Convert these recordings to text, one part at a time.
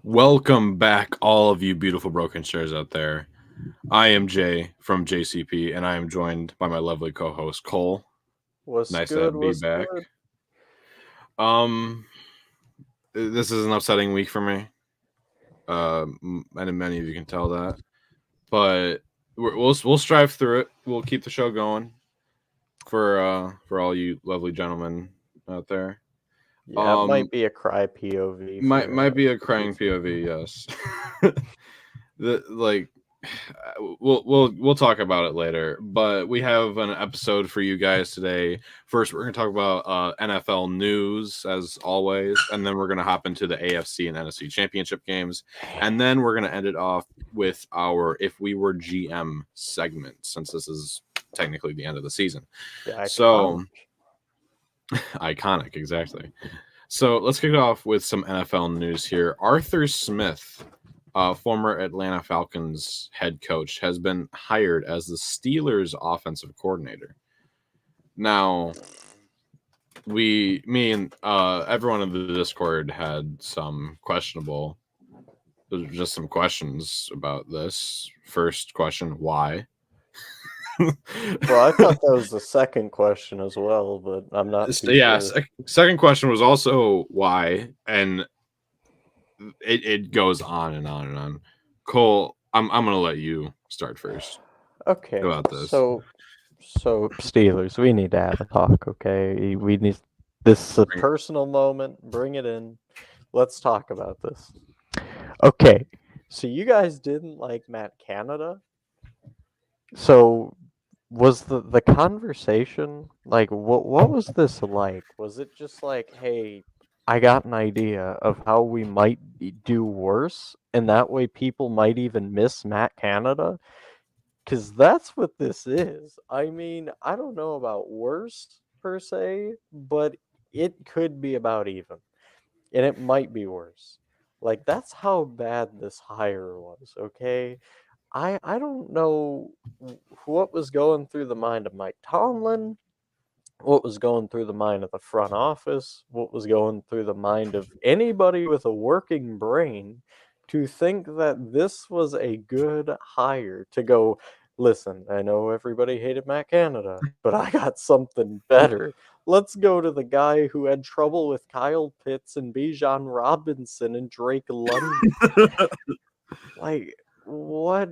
Welcome back, all of you beautiful broken shares out there. I am Jay from JCP, and I am joined by my lovely co-host Cole. What's Nice to good? be What's back. good? Um, this is an upsetting week for me. And many of you can tell that, but we'll strive through it. We'll keep the show going for all you lovely gentlemen out there. Yeah, it Um, might be a cry POV might be a for you crying two. POV, yes. the like we'll talk about it later, but we have an episode for you guys today. First, we're going to talk about NFL news as always, and then we're going to hop into the AFC and NFC championship games, and then we're going to end it off with our if we were GM segment, since this is technically the end of the season. The iconic. So iconic, exactly. So let's kick it off with some NFL news here. Arthur Smith, former Atlanta Falcons head coach, has been hired as the Steelers offensive coordinator. Now, me and everyone in the Discord had some questionable, just some questions about this. First question, why? Well, I thought that was the second question as well, but I'm not too Yeah, sure. second question was also why, and it goes on and on and on. Cole, I'm gonna let you start first Okay, about this. so Steelers, we need to have a talk, okay? We need this is a Bring it. personal moment. Bring it in. Let's talk about this. Okay, so you guys didn't like Matt Canada. So was the conversation like what was this like? Was it just like, hey, I got an idea of how we might do worse, and that way people might even miss Matt Canada? Because that's what this is. I mean, I don't know about worse per se, but it could be about even, and it might be worse. Like that's how bad this hire was. Okay, I don't know what was going through the mind of Mike Tomlin, what was going through the mind of the front office, what was going through the mind of anybody with a working brain to think that this was a good hire to go, listen, I know everybody hated Matt Canada, but I got something better. Let's go to the guy who had trouble with Kyle Pitts and Bijan Robinson and Drake London. Like, what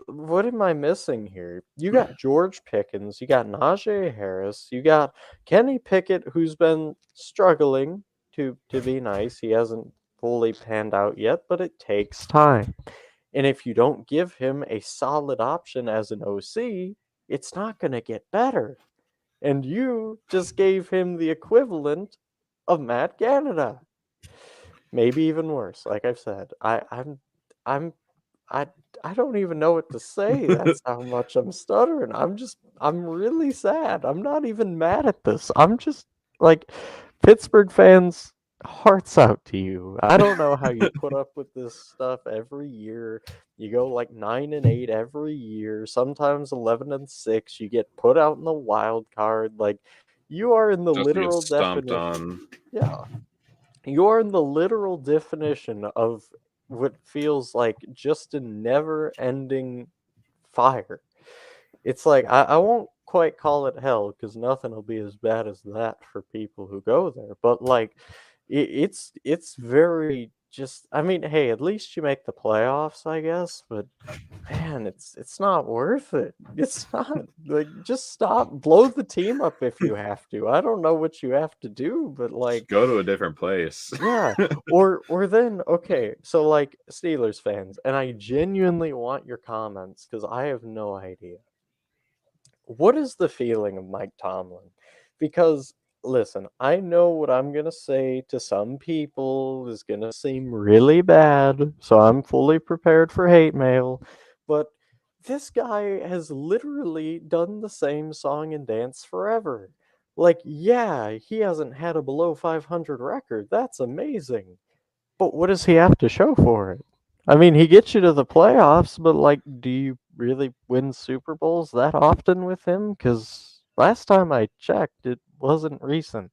what am I missing here? You got George Pickens, you got Najee Harris, you got Kenny Pickett, who's been struggling to be nice. He hasn't fully panned out yet, but it takes time. And if you don't give him a solid option as an OC, it's not going to get better. And you just gave him the equivalent of Matt Canada. Maybe even worse. Like I've said, I'm I I don't even know what to say. That's how much I'm stuttering. I'm really sad. I'm not even mad at this. I'm just like Pittsburgh fans, hearts out to you. I don't know how you put up with this stuff every year. You go like 9-8 every year, sometimes 11-6. You get put out in the wild card. Like you are in the Just to get literal stomped definition. on. Yeah, you're in the literal definition of what feels like just a never ending fire. It's like, I won't quite call it hell because nothing will be as bad as that for people who go there. But like, it's very just. I mean, hey, at least you make the playoffs, I guess. But man, it's not worth it. It's not like just stop, blow the team up if you have to. I don't know what you have to do, but Just like go to a different place. yeah, or then okay, so like Steelers fans, and I genuinely want your comments because I have no idea. What is the feeling of Mike Tomlin? Because listen, I know what I'm gonna say to some people is gonna seem really bad, so I'm fully prepared for hate mail. But this guy has literally done the same song and dance forever. Like, yeah, he hasn't had a below 500 record. That's amazing. But what does he have to show for it? I mean, he gets you to the playoffs, but like, do you really win Super Bowls that often with him? Because last time I checked, it wasn't recent.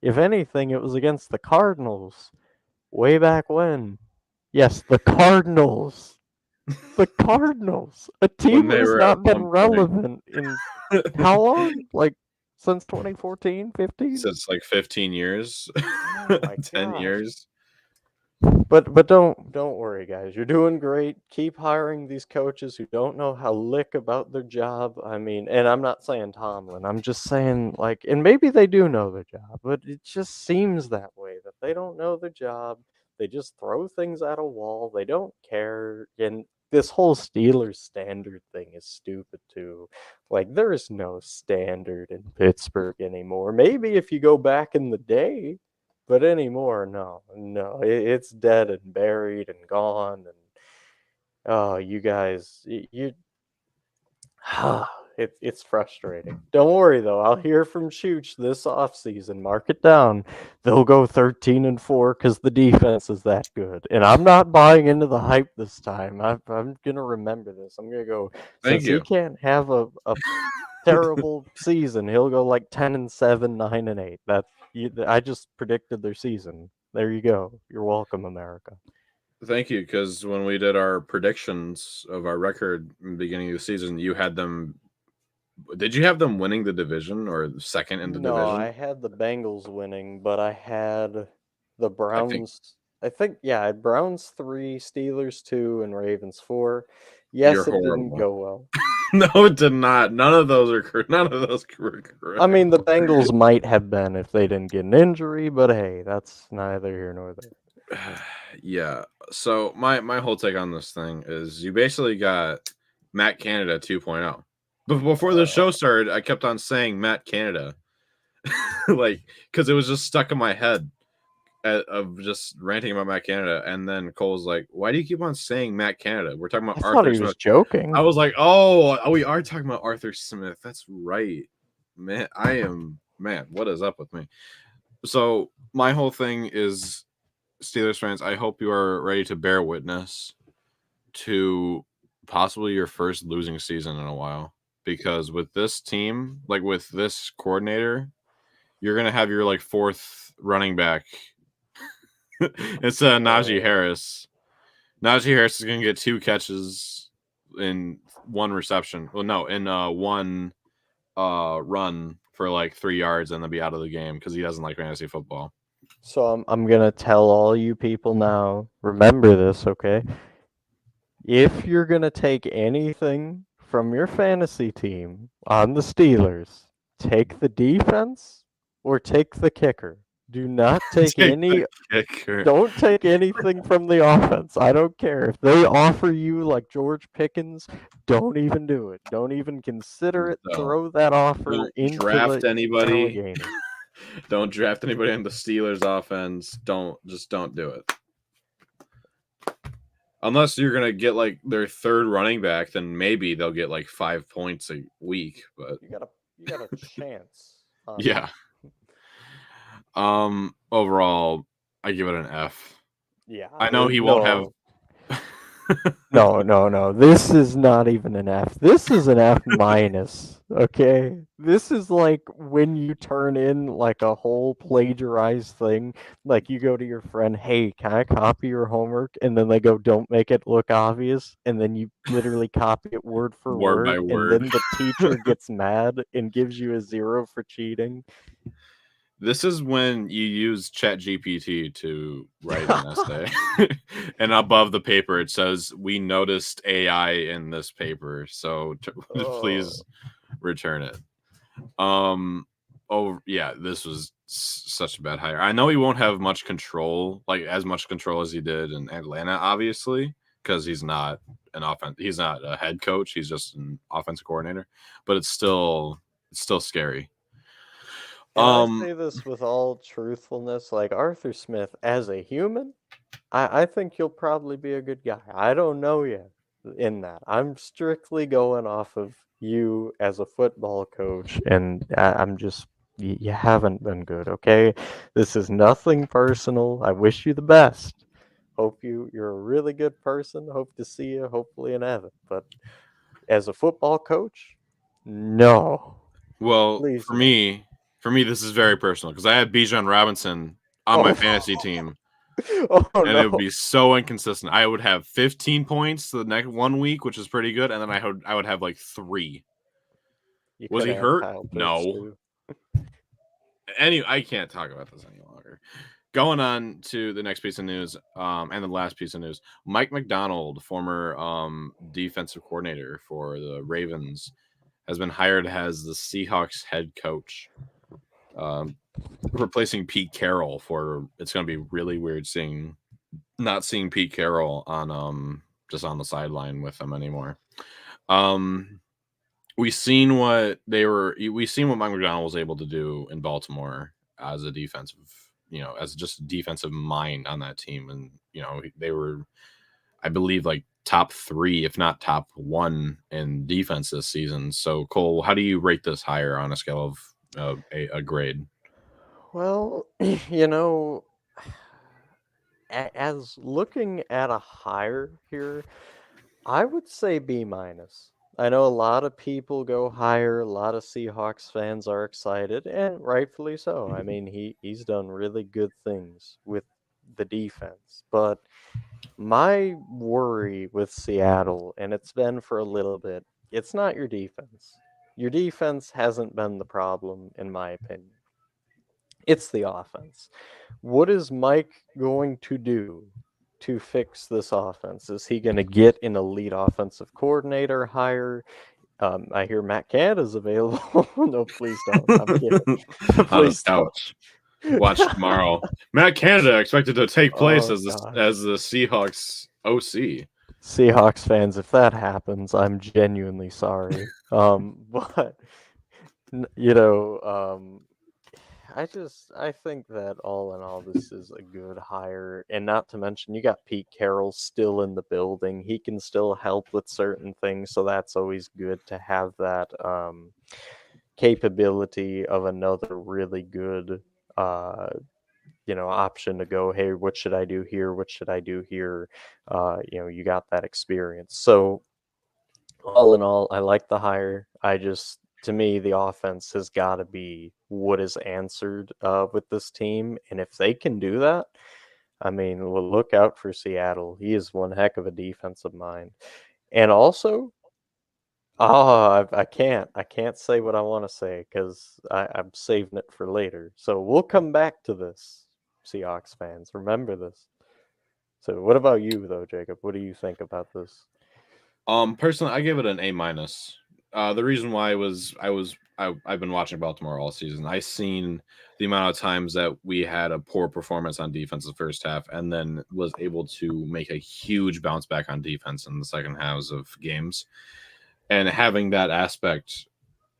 If anything, it was against the Cardinals way back when. Yes, the Cardinals. The Cardinals. A when team they that has were at not been one point. relevant in how long? Like since 2014, 15? Since like 15 years, Oh my 10 gosh. years. But don't worry, guys. You're doing great. Keep hiring these coaches who don't know how lick about their job. I mean, and I'm not saying Tomlin. I'm just saying like, and maybe they do know their job, but it just seems that way that they don't know their job. They just throw things at a wall. They don't care. And this whole Steelers standard thing is stupid too. Like there is no standard in Pittsburgh anymore. Maybe if you go back in the day, but anymore, no, it's dead and buried and gone. And oh, you guys, it's frustrating. Don't worry though, I'll hear from Chooch this offseason. Mark it down. They'll go 13-4 because the defense is that good. And I'm not buying into the hype this time. I'm gonna remember this. I'm gonna go Thank since he you. can't have a terrible season. He'll go like 10-7, 9-8. I just predicted their season. There you go. You're welcome, America. Thank you, because when we did our predictions of our record in the beginning of the season, you had them. Did you have them winning the division or second in the No, I division? had the Bengals winning, but I had the I think Browns. I think, yeah, I had Browns 3, Steelers 2, and Ravens 4. you're Yes, it didn't horrible. go well. No, it did not. None of those are none of those were I correct. mean, the Bengals might have been if they didn't get an injury, but hey, that's neither here nor there. Yeah. So my whole take on this thing is you basically got Matt Canada 2.0. But before the show started, I kept on saying Matt Canada, like because it was just stuck in my head of just ranting about Matt Canada. And then Cole's like, "Why do you keep on saying Matt Canada? We're talking about I thought Arthur he was Smith." I joking. was like, "Oh, we are talking about Arthur Smith. That's right, man. I am man. What is up with me?" So my whole thing is Steelers fans, I hope you are ready to bear witness to possibly your first losing season in a while. Because with this team, like with this coordinator, you're gonna have your like fourth running back instead of Najee Oh. Harris. Najee Harris is gonna get 2 catches in one reception. Well, no, in one run for like 3 yards and then be out of the game because he doesn't like fantasy football. So I'm gonna tell all you people now, remember this, okay? If you're gonna take anything from your fantasy team on the Steelers, take the defense or take the kicker. Do not take Take the any kicker. don't take anything from the offense. I don't care. If they offer you like George Pickens, don't even do it. Don't even consider it. So Throw that offer don't into draft the anybody. alligator. Don't draft anybody on the Steelers offense. Don't do it. Unless you're gonna get like their third running back, then maybe they'll get like 5 points a week. But You got a chance on yeah. Overall, I give it an F. yeah, I know he won't have. no. No. This is not even an F. This is an F minus. Okay. This is like when you turn in like a whole plagiarized thing. Like you go to your friend, hey, can I copy your homework? And then they go, don't make it look obvious. And then you literally copy it word for Word by word. And word. then the teacher gets mad and gives you a 0 for cheating. This is when you use Chat GPT to write an essay. And above the paper it says, "We noticed AI in this paper, so Oh. please return it." Oh yeah, this was such a bad hire. I know he won't have much control, like as much control as he did in Atlanta, obviously, because he's not he's not a head coach, he's just an offensive coordinator, but it's still scary. And I Um say this with all truthfulness, like Arthur Smith as a human, I think you'll probably be a good guy. I don't know yet in that. I'm strictly going off of you as a football coach, and I'm just, you haven't been good, okay? This is nothing personal. I wish you the best. Hope you're a really good person. Hope to see you, hopefully in heaven. But as a football coach, no. well, Please for no. me, this is very personal because I had Bijan Robinson on my Oh, fantasy team. Oh And it would no. be so inconsistent. I would have 15 points the next 1 week, which is pretty good, and then I would have like 3. You Was could he have hurt? Kyle Pitts No. too. I can't talk about this any longer. Going on to the next piece of news, and the last piece of news. Mike McDonald, former defensive coordinator for the Ravens, has been hired as the Seahawks head coach, replacing Pete Carroll. It's going to be really weird not seeing Pete Carroll on just on the sideline with them anymore. We seen what Mike McDonald was able to do in Baltimore as a defensive, as just a defensive mind on that team, and they were, I believe, like top 3, if not top 1 in defense this season. So Cole, how do you rate this hire on a scale of a grade? Well, as looking at a hire here, I would say B minus. I know a lot of people go higher. A lot of Seahawks fans are excited, and rightfully so. I mean, he's done really good things with the defense. But my worry with Seattle, and it's been for a little bit, it's not your defense. Your defense hasn't been the problem, in my opinion. It's the offense. What is Mike going to do to fix this offense? Is he going to get an elite offensive coordinator hire? I hear Matt Canada's available. No, please don't. I'm kidding. On his Please don't. couch. Watch tomorrow. Matt Canada expected to take place Oh as gosh. the Seahawks OC. Seahawks fans, if that happens, I'm genuinely sorry. But you know, I think that all in all, this is a good hire, and not to mention you got Pete Carroll still in the building. He can still help with certain things, so that's always good to have that capability of another really good option to go, hey, what should I do here? What should I do here? You got that experience. So all in all, I like the hire. To me, the offense has got to be what is answered with this team. And if they can do that, I mean, well, look out for Seattle. He is one heck of a defensive mind. And also, I can't say what I want to say because I'm saving it for later. So we'll come back to this, Seahawks fans. Remember this. So what about you, though, Jacob? What do you think about this? Personally, I give it an A minus. The reason why I've been watching Baltimore all season. I seen the amount of times that we had a poor performance on defense the first half, and then was able to make a huge bounce back on defense in the second halves of games. And having that aspect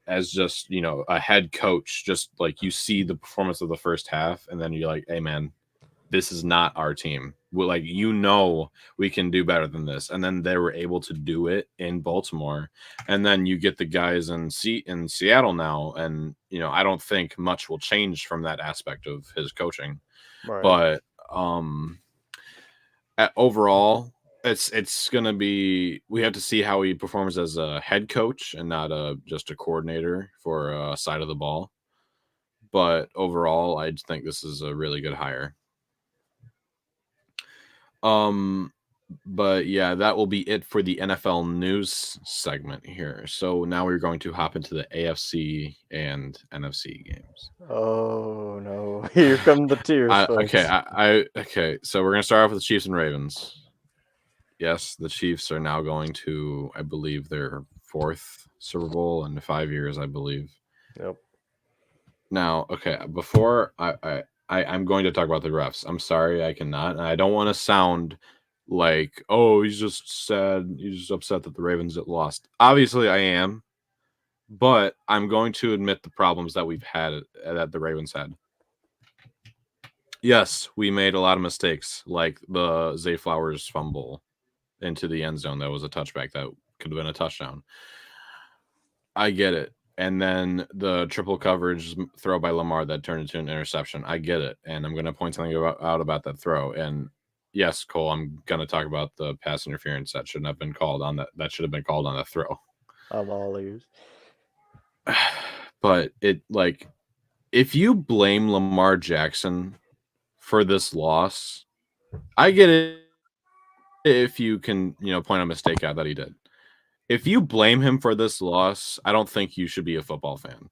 as just a head coach, just like you see the performance of the first half, and then you're like, hey man, this is not our team. We can do better than this. And then they were able to do it in Baltimore. And then you get the guys in Seattle now, and I don't think much will change from that aspect of his coaching. Right. But overall, it's gonna be, we have to see how he performs as a head coach and not just a coordinator for a side of the ball. But overall, I think this is a really good hire. Um, but yeah, that will be it for the NFL news segment here. So now we're going to hop into the AFC and NFC games. Oh no! Here come the tears, folks. Okay. So we're gonna start off with the Chiefs and Ravens. Yes, the Chiefs are now going to, I believe, their 4th Super Bowl in 5 years, I believe. Yep. Now, okay, before I'm going to talk about the refs. I'm sorry, I cannot, and I don't want to sound like, oh, he's just sad, he's just upset that the Ravens get lost. Obviously, I am, but I'm going to admit the problems that we've had that the Ravens had. Yes, we made a lot of mistakes, like the Zay Flowers fumble into the end zone. That was a touchback that could have been a touchdown. I get it. And then the triple coverage throw by Lamar that turned into an interception. I get it. And I'm going to point something out about that throw. And yes, Cole, I'm going to talk about the pass interference that shouldn't have been called on that. That should have been called on the throw. I'm all ears. But if you blame Lamar Jackson for this loss, I get it if you can, point a mistake out that he did. If you blame him for this loss, I don't think you should be a football fan.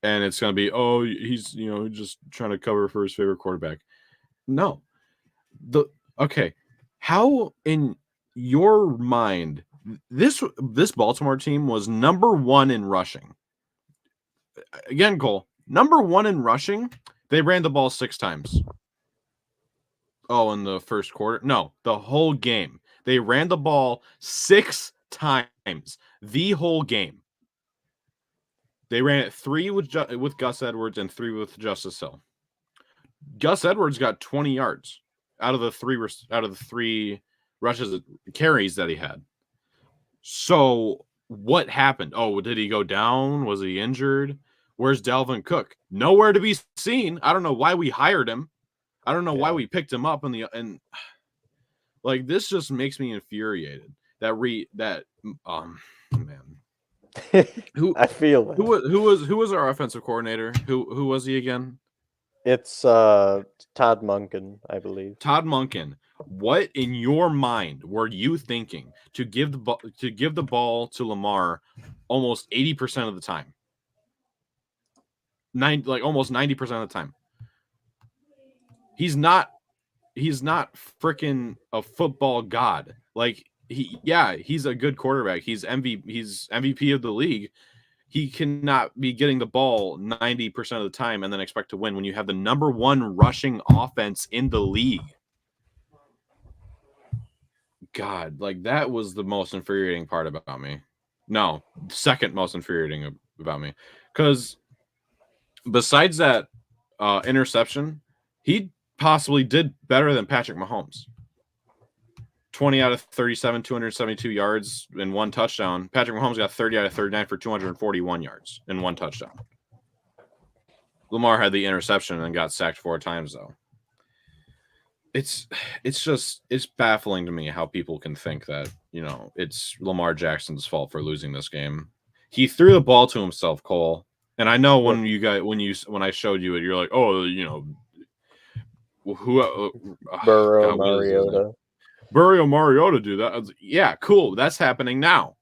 And it's going to be, oh, he's, just trying to cover for his favorite quarterback. No. Okay. How in your mind this Baltimore team was number 1 in rushing? Again, Cole, number 1 in rushing. They ran the ball 6 times. Oh, in the first quarter? No, the whole game. They ran the ball 6 times the whole game. They ran it 3 with Gus Edwards and 3 with Justice Hill. Gus Edwards got 20 yards out of the 3 rushes carries that he had. So what happened? Oh, did he go down? Was he injured? Where's Dalvin Cook? Nowhere to be seen. I don't know why we hired him. I don't know why we picked him up and like this just makes me infuriated. Man. I feel it. Who was our offensive coordinator? Who was he again? It's Todd Monken, I believe. Todd Monken. What in your mind were you thinking to give the ball to Lamar almost 80% of the time? Almost 90% of the time. He's not freaking a football god. Like he's a good quarterback. He's MVP of the league. He cannot be getting the ball 90% of the time and then expect to win when you have the number 1 rushing offense in the league. God, like that was the most infuriating part about me. No, second most infuriating about me. Because besides that interception, he possibly did better than Patrick Mahomes. 20 out of 37, 272 yards and 1 touchdown. Patrick Mahomes got 30 out of 39 for 241 yards and 1 touchdown. Lamar had the interception and got sacked 4 times, though. It's baffling to me how people can think that, it's Lamar Jackson's fault for losing this game. He threw the ball to himself, Cole. And I know when I showed you it, you're like, oh, Burrow, Mariota. Burrow, Mariota do that. Yeah, cool. That's happening now.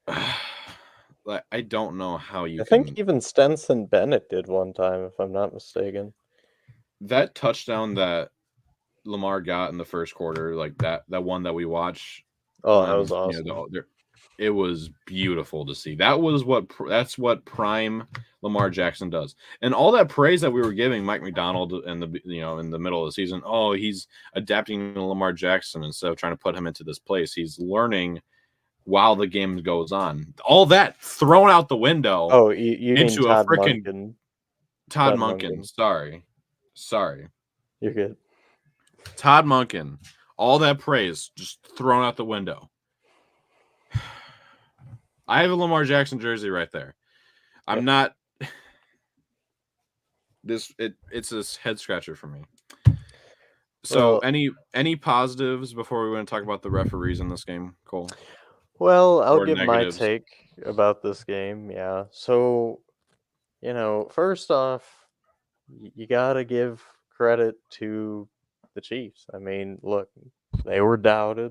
I don't know how you. I think even Stenson Bennett did one time, if I'm not mistaken. That touchdown that Lamar got in the first quarter, like that one that we watched. Oh, that was awesome. It was beautiful to see. That's what prime Lamar Jackson does. And all that praise that we were giving Mike McDonald in the middle of the season, oh, he's adapting to Lamar Jackson instead of trying to put him into this place. He's learning while the game goes on. All that thrown out the window. Oh, you into mean Todd freaking Todd Monken. Sorry. You're good. Todd Monken. All that praise just thrown out the window. I have a Lamar Jackson jersey right there. I'm not. It's a head scratcher for me. So, any positives before we want to talk about the referees in this game, Cole? Well, I'll give negatives. My take about this game. Yeah. So, first off, you gotta give credit to the Chiefs. I mean, look, they were doubted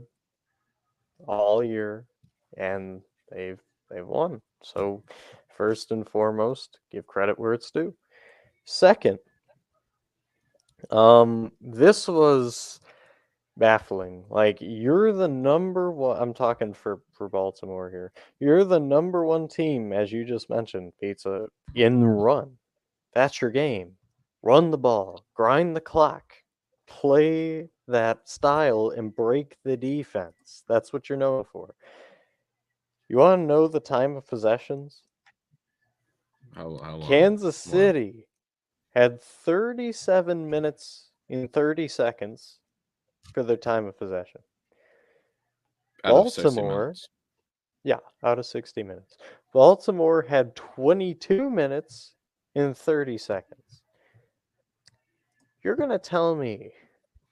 all year, and they've won. So first and foremost, give credit where it's due. Second, this was baffling. Like, you're the number 1. I'm talking for Baltimore here. You're the number 1 team, as you just mentioned, Pizza, in run. That's your game. Run the ball, grind the clock, play that style, and break the defense. That's what you're known for. You want to know the time of possessions? How long? Kansas City had 37 minutes and 30 seconds for their time of possession. Baltimore, out of 60 minutes. Baltimore had 22 minutes and 30 seconds. You're going to tell me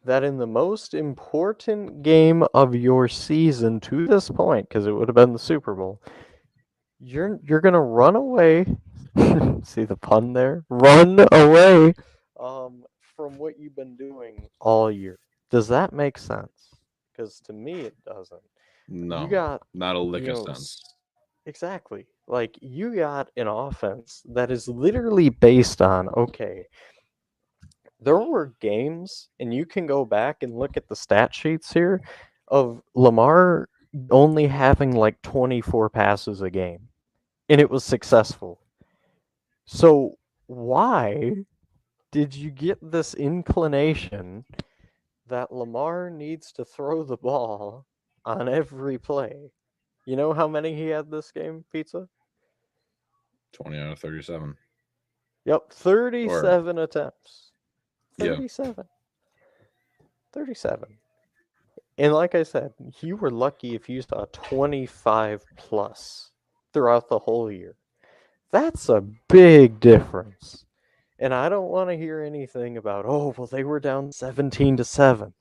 that in the most important game of your season to this point, because it would have been the Super Bowl, you're going to run away. See the pun there? Run away from what you've been doing all year. Does that make sense? Because to me, it doesn't. You No, got, not a lick you of know, sense. exactly. Like, you got an offense that is literally based on, okay, there were games, and you can go back and look at the stat sheets here, of Lamar only having like 24 passes a game, and it was successful. So, why did you get this inclination that Lamar needs to throw the ball on every play? You know how many he had this game, Pizza? 20 out of 37. Yep, Or 37 attempts. yeah, 37. 37. And like I said, you were lucky if you saw 25 plus throughout the whole year. That's a big difference. And I don't want to hear anything about, oh, well, they were down 17-7.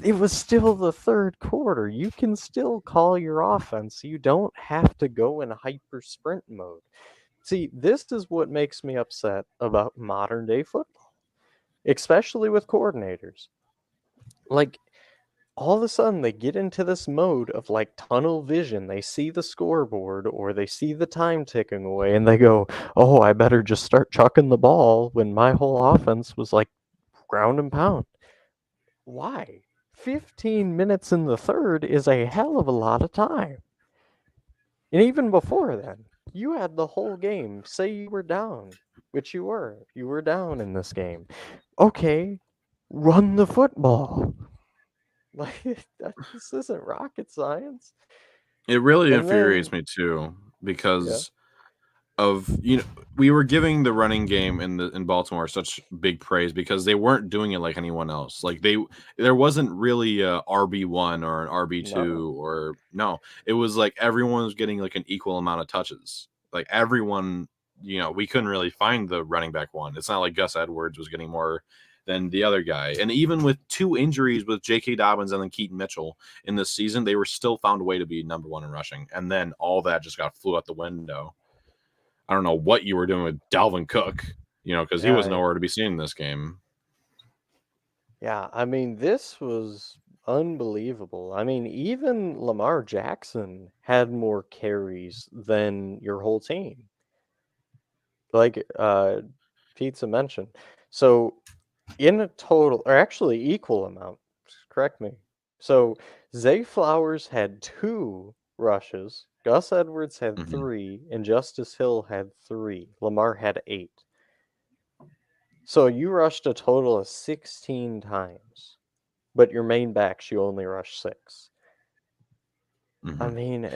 It was still the third quarter. You can still call your offense. You don't have to go in hyper sprint mode. See, this is what makes me upset about modern day football, especially with coordinators. Like, all of a sudden they get into this mode of like tunnel vision. They see the scoreboard or they see the time ticking away and they go, oh, I better just start chucking the ball when my whole offense was like ground and pound. Why? 15 minutes in the third is a hell of a lot of time. And even before then, you had the whole game. Say you were down, which you were. You were down in this game. Okay, run the football. Like, this isn't rocket science. it really And infuriates then, me too yeah, because of we were giving the running game in Baltimore such big praise because they weren't doing it like anyone else. Like there wasn't really a RB1 or an no, RB2 or no. It was like everyone was getting like an equal amount of touches. Like everyone, we couldn't really find the running back one. It's not like Gus Edwards was getting more than the other guy. And even with two injuries with J.K. Dobbins and then Keaton Mitchell in this season, they were still found a way to be number one in rushing. And then all that just flew out the window. I don't know what you were doing with Dalvin Cook, because he was yeah, nowhere to be seen in this game. yeah. I mean, this was unbelievable. I mean, even Lamar Jackson had more carries than your whole team. Like Pizza mentioned. So in a total, or actually equal amount, correct me. So Zay Flowers had 2 rushes, Gus Edwards had Mm-hmm. 3, and Justice Hill had 3. Lamar had 8. So you rushed a total of 16 times, but your main backs you only rushed 6. I Mm-hmm. mean,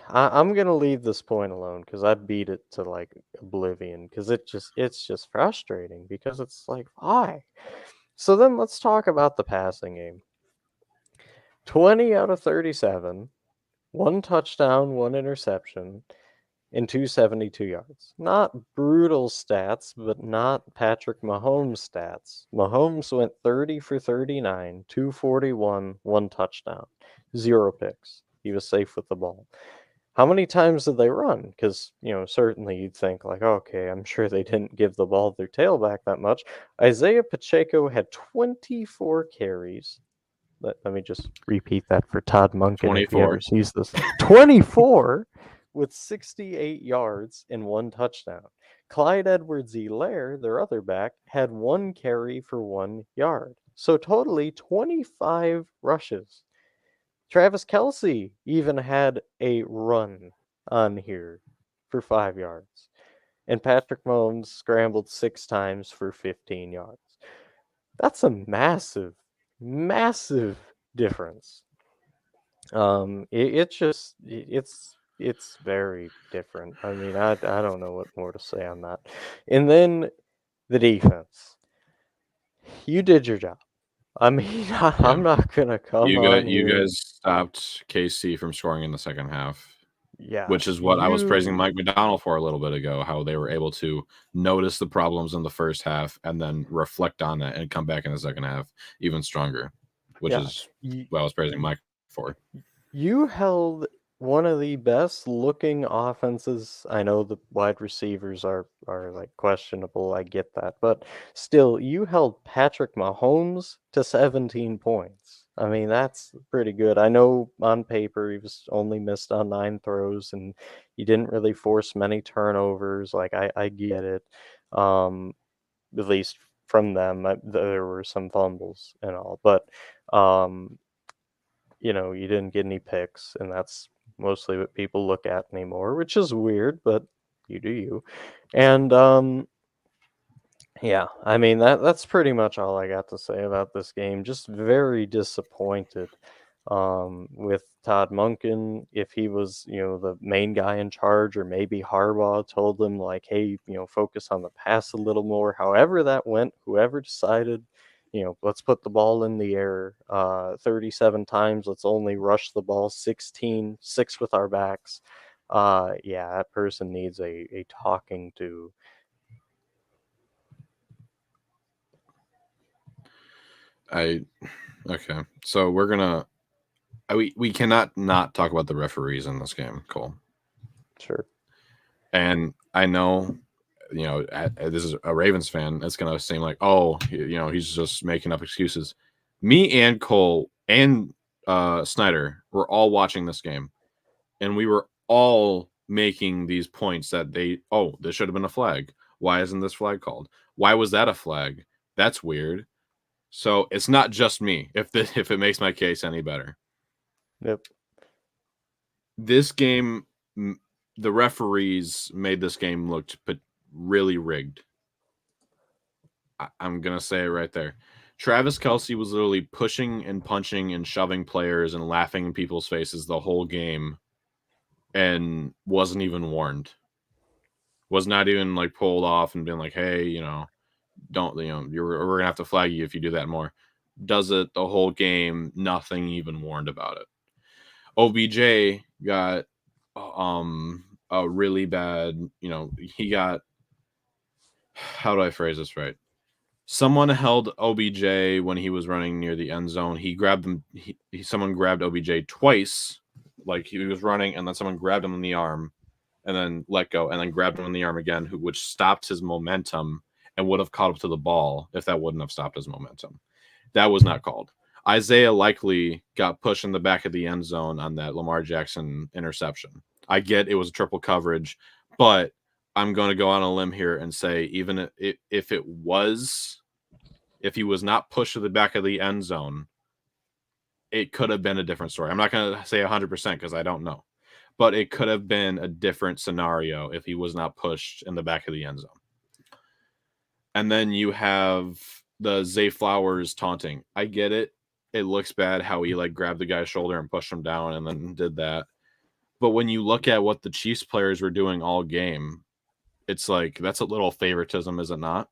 I'm gonna leave this point alone because I beat it to like oblivion because it's just frustrating because it's like, why? So then let's talk about the passing game. 20 out of 37, 1 touchdown, 1 interception, and 272 yards. Not brutal stats, but not Patrick Mahomes stats. Mahomes went 30 for 39, 241, 1 touchdown, 0 picks. He was safe with the ball. How many times did they run? Because, certainly you'd think, like, okay, I'm sure they didn't give the ball to their tailback that much. Isaiah Pacheco had 24 carries. Let me just repeat that for Todd Monken if he ever 24. sees this. 24 with 68 yards and 1 touchdown. Clyde Edwards-Helaire, their other back, had 1 carry for 1 yard. So totally 25 rushes. Travis Kelce even had a run on here for 5 yards. And Patrick Mahomes scrambled 6 times for 15 yards. That's a massive, massive difference. It's very different. I mean, I don't know what more to say on that. And then the defense. You did your job. I mean, I'm not gonna come on You here. guys stopped KC from scoring in the second half, Yeah, which is what I was praising you. Mike McDonald for a little bit ago, how they were able to notice the problems in the first half and then reflect on that and come back in the second half even stronger, which Yeah, is you, what I was praising Mike for. you held one of the best looking offenses. I know the wide receivers are like questionable, I get that. But still, you held Patrick Mahomes to 17 points. I mean, that's pretty good. I know on paper he was only missed on 9 throws and he didn't really force many turnovers. Like I get it. Um at least from them, there were some fumbles and all, but um you didn't get any picks, and that's mostly what people look at anymore, which is weird, but you do you. And yeah, I mean that's pretty much all I got to say about this game. Just very disappointed with Todd Monken. If he was, the main guy in charge, or maybe Harbaugh told him like, hey, focus on the pass a little more. However that went, whoever decided, let's put the ball in the air 37 times. Let's only rush the ball 16, 6 with our backs. Yeah, that person needs a talking to. Okay. So we cannot not talk about the referees in this game, Cole. Sure. And I know, this is a Ravens fan. It's gonna seem like, oh, he's just making up excuses. Me and Cole and Snyder were all watching this game, and we were all making these points that this should have been a flag. Why isn't this flag called? Why was that a flag? That's weird. So it's not just me. If it makes my case any better. Yep. This game, the referees made this game look really rigged. I'm gonna say it right there. Travis Kelce was literally pushing and punching and shoving players and laughing in people's faces the whole game, and wasn't even warned. Was not even like pulled off and been like, "Hey, don't we're gonna have to flag you if you do that more." Does it the whole game, nothing even warned about it. OBJ got a really bad, he got, how do I phrase this right? Someone held OBJ when he was running near the end zone. He grabbed him. Someone grabbed OBJ twice, like he was running, and then someone grabbed him in the arm, and then let go, and then grabbed him in the arm again, which stopped his momentum and would have caught up to the ball if that wouldn't have stopped his momentum. That was not called. Isaiah Likely got pushed in the back of the end zone on that Lamar Jackson interception. I get it was a triple coverage, but I'm going to go on a limb here and say even if he was not pushed to the back of the end zone, it could have been a different story. I'm not going to say 100% because I don't know, but it could have been a different scenario if he was not pushed in the back of the end zone. And then you have the Zay Flowers taunting. I get it. It looks bad how he like grabbed the guy's shoulder and pushed him down and then did that. But when you look at what the Chiefs players were doing all game, it's like that's a little favoritism, is it not?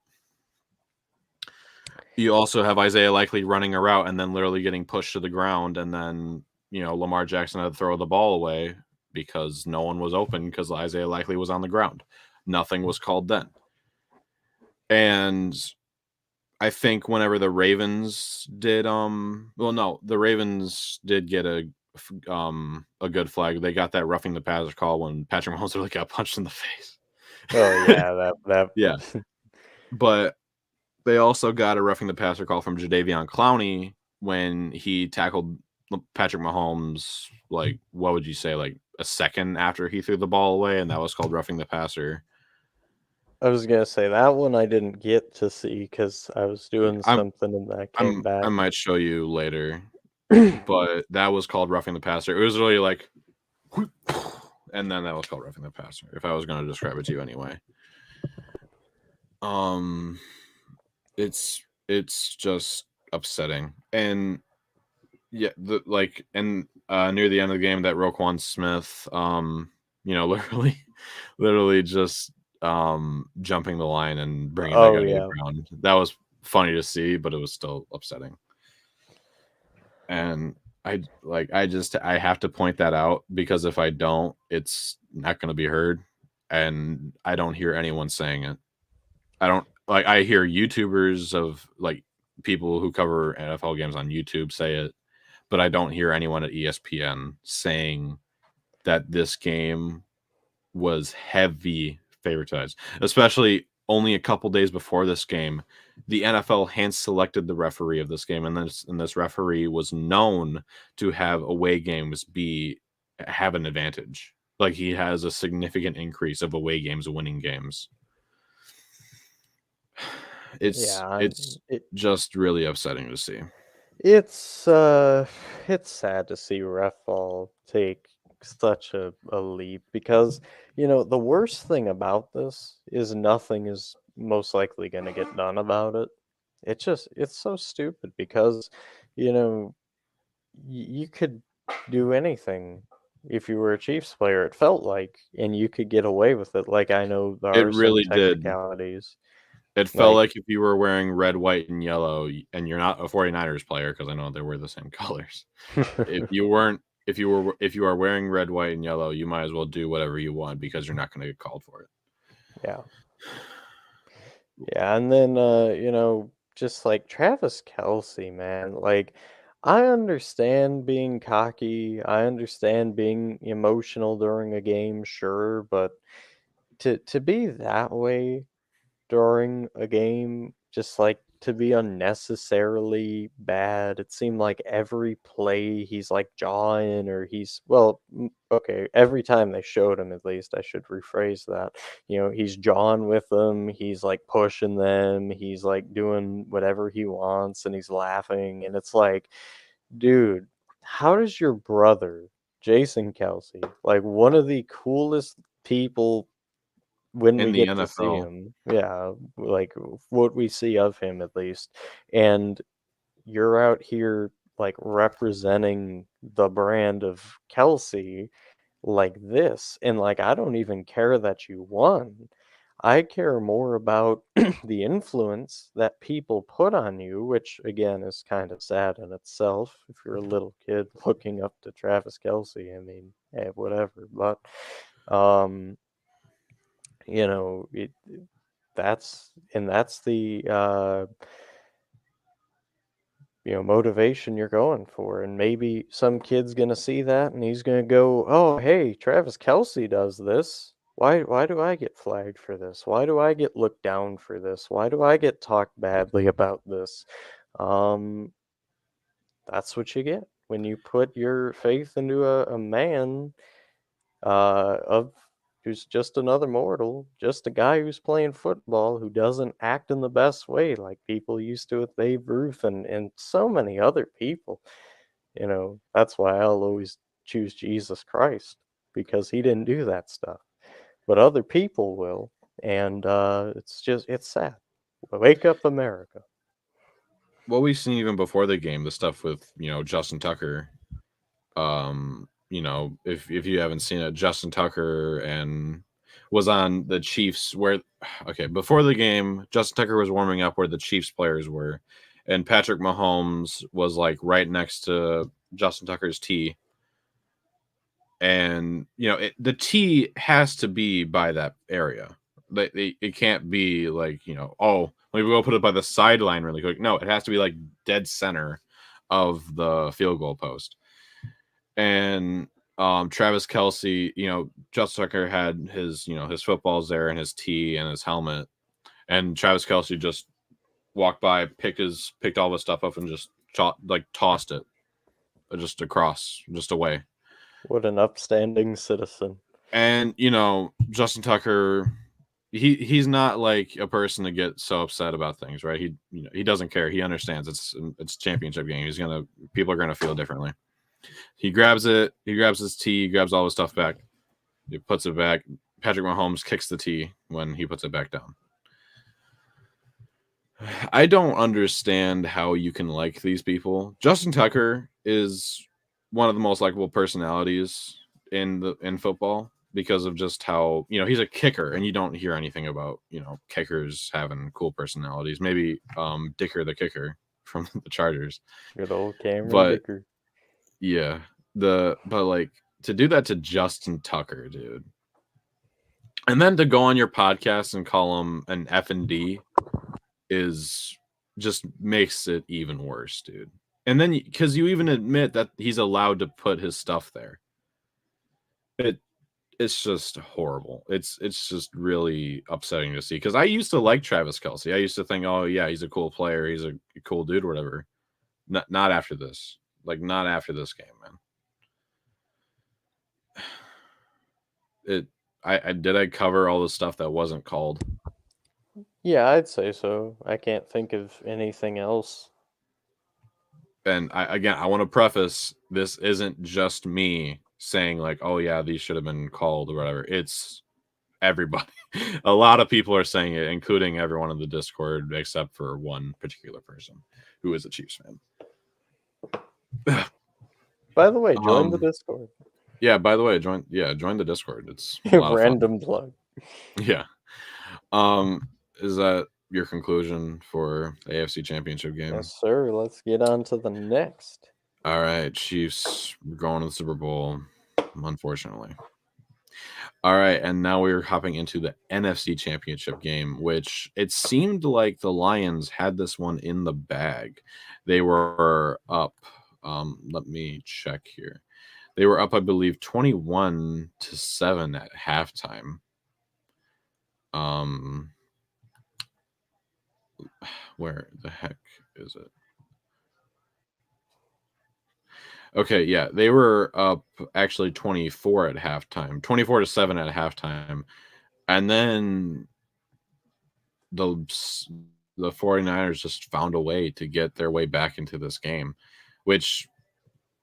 You also have Isaiah Likely running a route and then literally getting pushed to the ground, and then Lamar Jackson had to throw the ball away because no one was open because Isaiah Likely was on the ground. Nothing was called then. And I think whenever the Ravens did, the Ravens did get a good flag. They got that roughing the passer call when Patrick Mahomes really got punched in the face. Oh yeah, that yeah. But they also got a roughing the passer call from Jadeveon Clowney when he tackled Patrick Mahomes, like, what would you say, like a second after he threw the ball away, and that was called roughing the passer. I was gonna say that one I didn't get to see because I was doing something and I came back. I might show you later, but that was called roughing the passer. It was really like, and then that was called roughing the passer. If I was going to describe it to you anyway, it's just upsetting. And yeah, near the end of the game, that Roquan Smith, literally just jumping the line and bringing that guy to the ground. That was funny to see, but it was still upsetting. And I have to point that out because if I don't, it's not going to be heard, and I don't hear anyone saying it. I hear YouTubers of like people who cover NFL games on YouTube say it, but I don't hear anyone at ESPN saying that this game was heavy favoritized, especially only a couple days before this game. The NFL hand selected the referee of this game, and this referee was known to have away games have an advantage. Like he has a significant increase of away games winning games. It's Yeah, it's just really upsetting to see. it's sad to see Refall take such a leap because the worst thing about this is nothing is most likely going to get done about it. It's so stupid because you know you could do anything if you were a Chiefs player. It felt like, and you could get away with it. Like I know there It are some really did. technicalities. It felt Like like if you were wearing red, white, and yellow, and you're not a 49ers player, because I know they wear the same colors. If you weren't, if you are wearing red, white, and yellow, you might as well do whatever you want because you're not going to get called for it. yeah. Yeah, and then just like Travis Kelsey, man, like I understand being cocky, I understand being emotional during a game, sure, but to be that way during a game, just like to be unnecessarily bad. It seemed like every play he's like jawing or okay, every time they showed him, at least I should rephrase that. He's jawing with them, he's like pushing them, he's like doing whatever he wants and he's laughing. And it's like, dude, how does your brother, Jason Kelsey, like one of the coolest people when In we the get to see NFL, him, yeah, like what we see of him at least, and you're out here like representing the brand of Kelsey like this, and like I don't even care that you won. I care more about the influence that people put on you, which again is kind of sad in itself. If you're a little kid looking up to Travis Kelsey, I mean, whatever. But um, it, that's the motivation you're going for, and maybe some kid's gonna see that and he's gonna go, oh hey, Travis Kelsey does this, why do I get flagged for this, why do I get looked down for this, why do I get talked badly about this? um that's what you get when you put your faith into a man of who's just another mortal, just a guy who's playing football who doesn't act in the best way like people used to with Babe Ruth and so many other people. That's why I'll always choose Jesus Christ because he didn't do that stuff. But other people will. And it's sad. Wake up, America. what we've seen even before the game, the stuff with Justin Tucker. If you haven't seen it, Justin Tucker and was on the Chiefs where okay, before the game, Justin Tucker was warming up where the Chiefs players were, and Patrick Mahomes was like right next to Justin Tucker's tee. And the tee has to be by that area. It can't be like oh, let me go put it by the sideline really quick. No, it has to be like dead center of the field goal post. And Travis Kelsey, Justin Tucker had his footballs there and his tee and his helmet, and Travis Kelsey just walked by, picked all his stuff up and just tossed it just across, just away. What an upstanding citizen. And Justin Tucker, he's not like a person to get so upset about things, right? He doesn't care. He understands it's championship game. People are gonna feel differently. He grabs it. He grabs his tee. He grabs all his stuff back. He puts it back. Patrick Mahomes kicks the tee when he puts it back down. I don't understand how you can like these people. Justin Tucker is one of the most likable personalities in football because of just how he's a kicker, and you don't hear anything about kickers having cool personalities. Maybe Dicker the kicker from the Chargers, Good old Cameron but Dicker. yeah, but like to do that to Justin Tucker, dude, and then to go on your podcast and call him an F and D is just makes it even worse, dude. And then because you even admit that he's allowed to put his stuff there. it it's just horrible. It's just really upsetting to see because I used to like Travis Kelsey. I used to think, oh yeah, he's a cool player, he's a cool dude, or whatever. Not after this, like not after this game, man. It I did I cover all the stuff that wasn't called. Yeah, I'd say so. I can't think of anything else. And I want to preface this isn't just me saying like, oh yeah, these should have been called or whatever. It's everybody. A lot of people are saying it, including everyone in the Discord, except for one particular person who is a Chiefs fan. By the way, join the Discord. Yeah, by the way, join the Discord. It's a lot of fun. Random plug. Yeah. Is that your conclusion for the AFC Championship game? Yes, sir. Let's get on to the next. All right, Chiefs, we're going to the Super Bowl, unfortunately. All right, and now we're hopping into the NFC Championship game, which it seemed like the Lions had this one in the bag. They were up. Let me check here. They were up, I believe, 21-7 at halftime. Where the heck is it? Okay, yeah, they were up actually 24 at halftime, 24-7 at halftime. And then the 49ers just found a way to get their way back into this game, which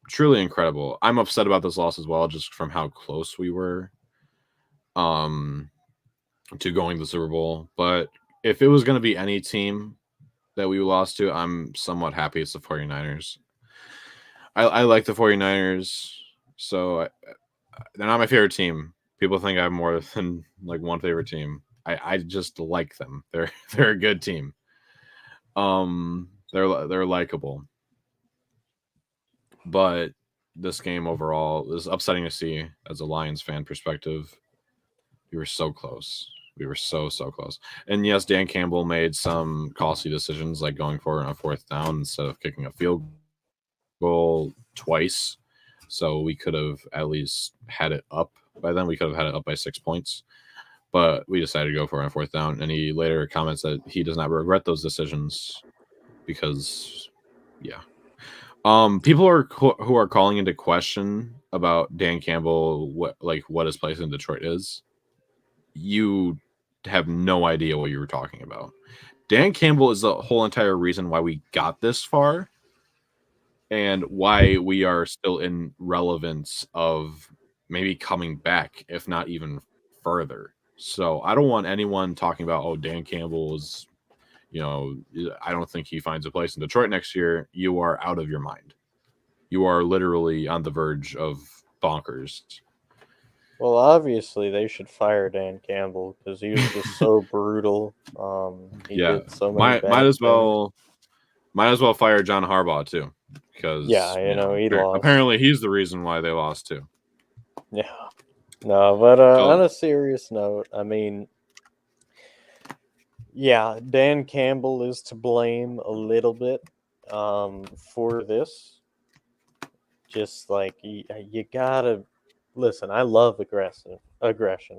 truly incredible. I'm upset about this loss as well, just from how close we were to going to the Super Bowl. But if it was going to be any team that we lost to, I'm somewhat happy it's the 49ers. I like the 49ers, so they're not my favorite team. People think I have more than like one favorite team. I just like them. They're a good team. They're likable. But this game overall is upsetting to see as a Lions fan perspective. We were so close. We were so close. And yes, Dan Campbell made some costly decisions like going for it on a fourth down instead of kicking a field goal twice. So we could have at least had it up by then. We could have had it up by 6 points. But we decided to go for it on fourth down. And he later comments that he does not regret those decisions because, yeah. People who are calling into question about Dan Campbell, what his place in Detroit is. You have no idea what you were talking about. Dan Campbell is the whole entire reason why we got this far and why we are still in relevance of maybe coming back, if not even further. So I don't want anyone talking about, oh, Dan Campbell is, I don't think he finds a place in Detroit next year. You are out of your mind. You are literally on the verge of bonkers. Well, obviously they should fire Dan Campbell because he was just so brutal. He did so many might as well fire John Harbaugh too, because he lost. Apparently he's the reason why they lost too. Yeah, no, but on a serious note, I mean, yeah, Dan Campbell is to blame a little bit for this. Just like you gotta listen. I love aggression.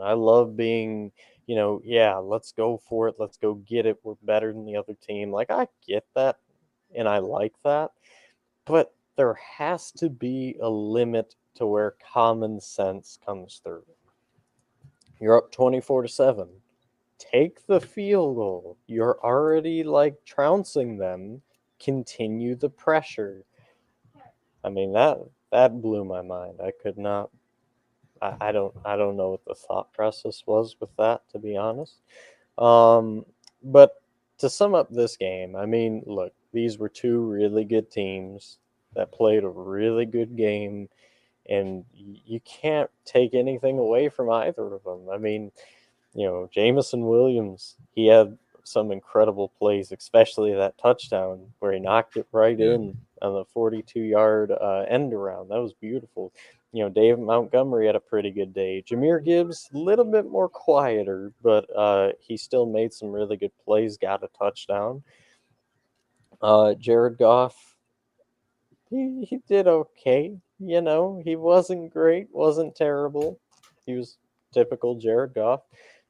I love being, let's go for it. Let's go get it. We're better than the other team. Like I get that, and I like that, but there has to be a limit to where common sense comes through. You're up 24-7. Take the field goal. You're already like trouncing them. Continue the pressure. I mean that blew my mind. I could not. I don't know what the thought process was with that, to be honest. But to sum up this game, I mean, look, these were two really good teams that played a really good game, and you can't take anything away from either of them. I mean, Jameson Williams, he had some incredible plays, especially that touchdown where he knocked it right in on the 42-yard end around. That was beautiful. David Montgomery had a pretty good day. Jahmyr Gibbs, a little bit more quieter, but he still made some really good plays, got a touchdown. Jared Goff, he did okay. He wasn't great, wasn't terrible. He was typical Jared Goff.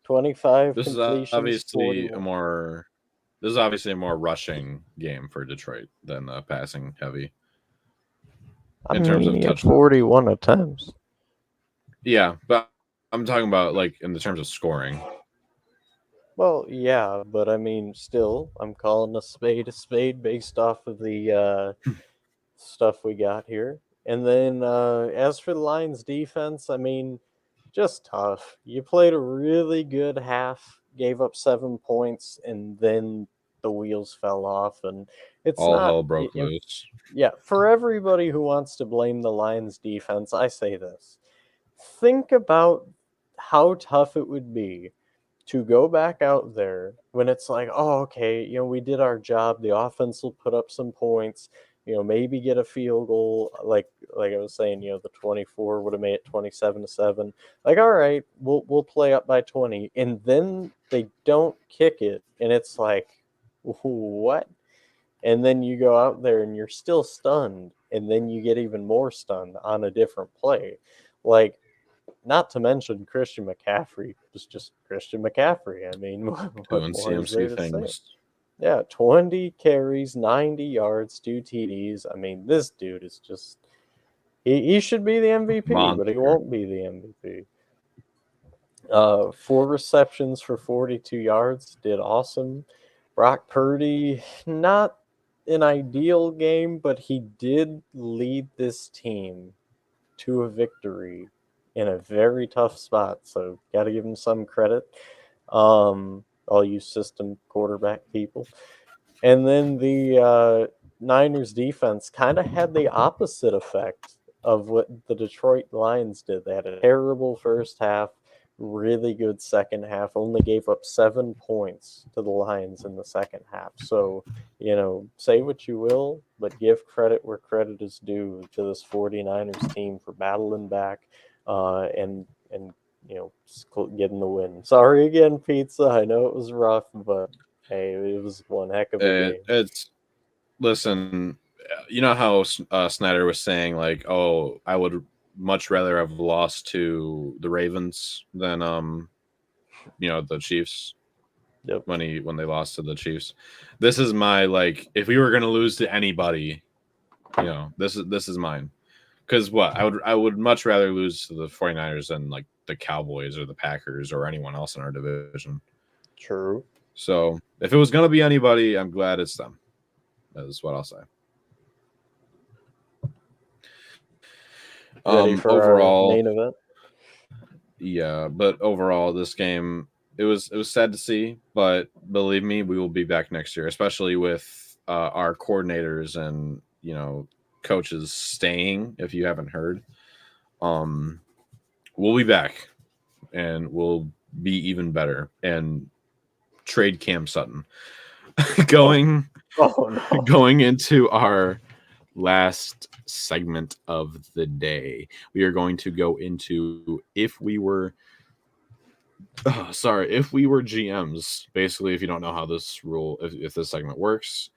25 This is completions, obviously 41. this is obviously a more rushing game for Detroit than passing heavy I in terms mean, of he had touchdowns. 41 attempts. Yeah, but I'm talking about like in the terms of scoring. Well, yeah, but I mean, still, I'm calling a spade based off of the stuff we got here. And then as for the Lions defense, I mean, just tough. You played a really good half, gave up 7 points, and then the wheels fell off. And it's All not, hell broke loose. yeah, for everybody who wants to blame the Lions defense, I say this. Think about how tough it would be to go back out there when it's like, oh, okay, we did our job. The offense will put up some points, maybe get a field goal. Like I was saying, the 24 would have made it 27-7. Like, all right, we'll play up by 20, and then they don't kick it, and it's like, what? And then you go out there and you're still stunned, and then you get even more stunned on a different play. Like, not to mention Christian McCaffrey was just Christian McCaffrey. I mean, what Doing more is there CMC to say? things. Yeah, 20 carries, 90 yards, 2 TDs. I mean, this dude is just he should be the MVP, but he Monster. won't be the MVP. 4 receptions for 42 yards, did awesome. Brock Purdy, not an ideal game, but he did lead this team to a victory in a very tough spot. So got to give him some credit. All you system quarterback people. And then the Niners defense kind of had the opposite effect of what the Detroit Lions did. They had a terrible first half, really good second half, only gave up 7 points to the Lions in the second half. So, say what you will, but give credit where credit is due to this 49ers team for battling back and getting the win. Sorry again, Pizza. I know it was rough, but hey, it was one heck of a game. It's listen. You know how Snyder was saying like, "Oh, I would much rather have lost to the Ravens than the Chiefs." Yep. When they lost to the Chiefs. This is my like if we were gonna lose to anybody, this is mine. Because what I would much rather lose to the 49ers than like the Cowboys or the Packers or anyone else in our division. True. So if it was gonna be anybody, I'm glad it's them. That is what I'll say. Ready for our Overall, main event? yeah, but overall, this game it was sad to see, but believe me, we will be back next year, especially with our coordinators and coaches staying. If you haven't heard, we'll be back and we'll be even better and trade Cam Sutton. going Oh no. going into our last segment of the day, we are going to go into if we were GMs. Basically, if you don't know how this rule, if this segment works,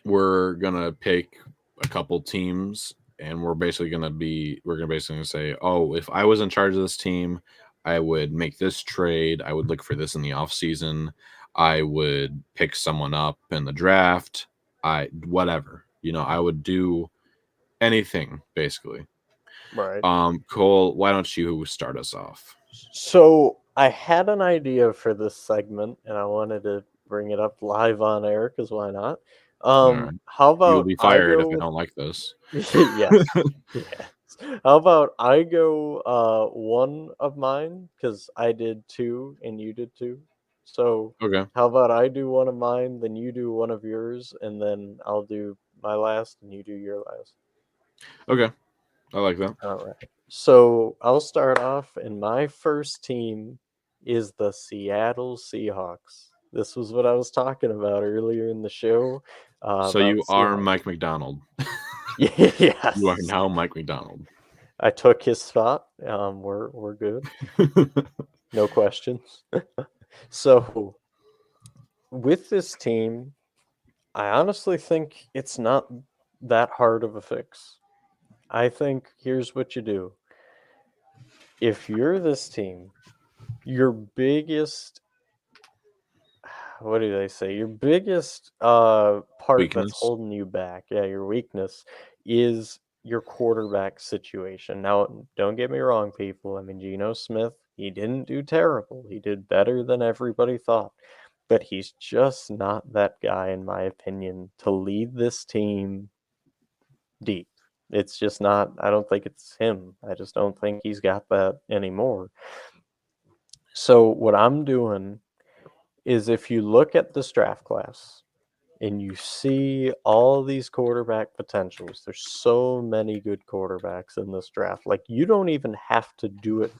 we're gonna pick a couple teams, and we're gonna basically say, oh, if I was in charge of this team, I would make this trade. I would look for this in the off season. I would pick someone up in the draft. Whatever, I would do anything basically. Right. Cole, why don't you start us off? So I had an idea for this segment, and I wanted to bring it up live on air because why not? All right. How You'll about be I fired if I go? don't like this. Yes, yes. How about I go? One of mine because I did two and you did two. So Okay. how about I do one of mine, then you do one of yours, and then I'll do my last and you do your last. Okay. I like that. All right. So I'll start off, and my first team is the Seattle Seahawks. This was what I was talking about earlier in the show So about you the are Seahawks. Mike McDonald. You are Yes, now Mike McDonald. I took his spot. We're good, no questions. So with this team, I honestly think it's not that hard of a fix. I think here's what you do. if you're this team, your biggest, what do they say? Your biggest part that's Weakness. holding you back, yeah, your weakness is your quarterback situation. Now, don't get me wrong, people. I mean, Geno Smith, he didn't do terrible. He did better than everybody thought. But he's just not that guy, in my opinion, to lead this team deep. It's just not, I don't think it's him. I just don't think he's got that anymore. So, what I'm doing is if you look at this draft class and you see all these quarterback potentials, there's so many good quarterbacks in this draft. Like, you don't even have to do it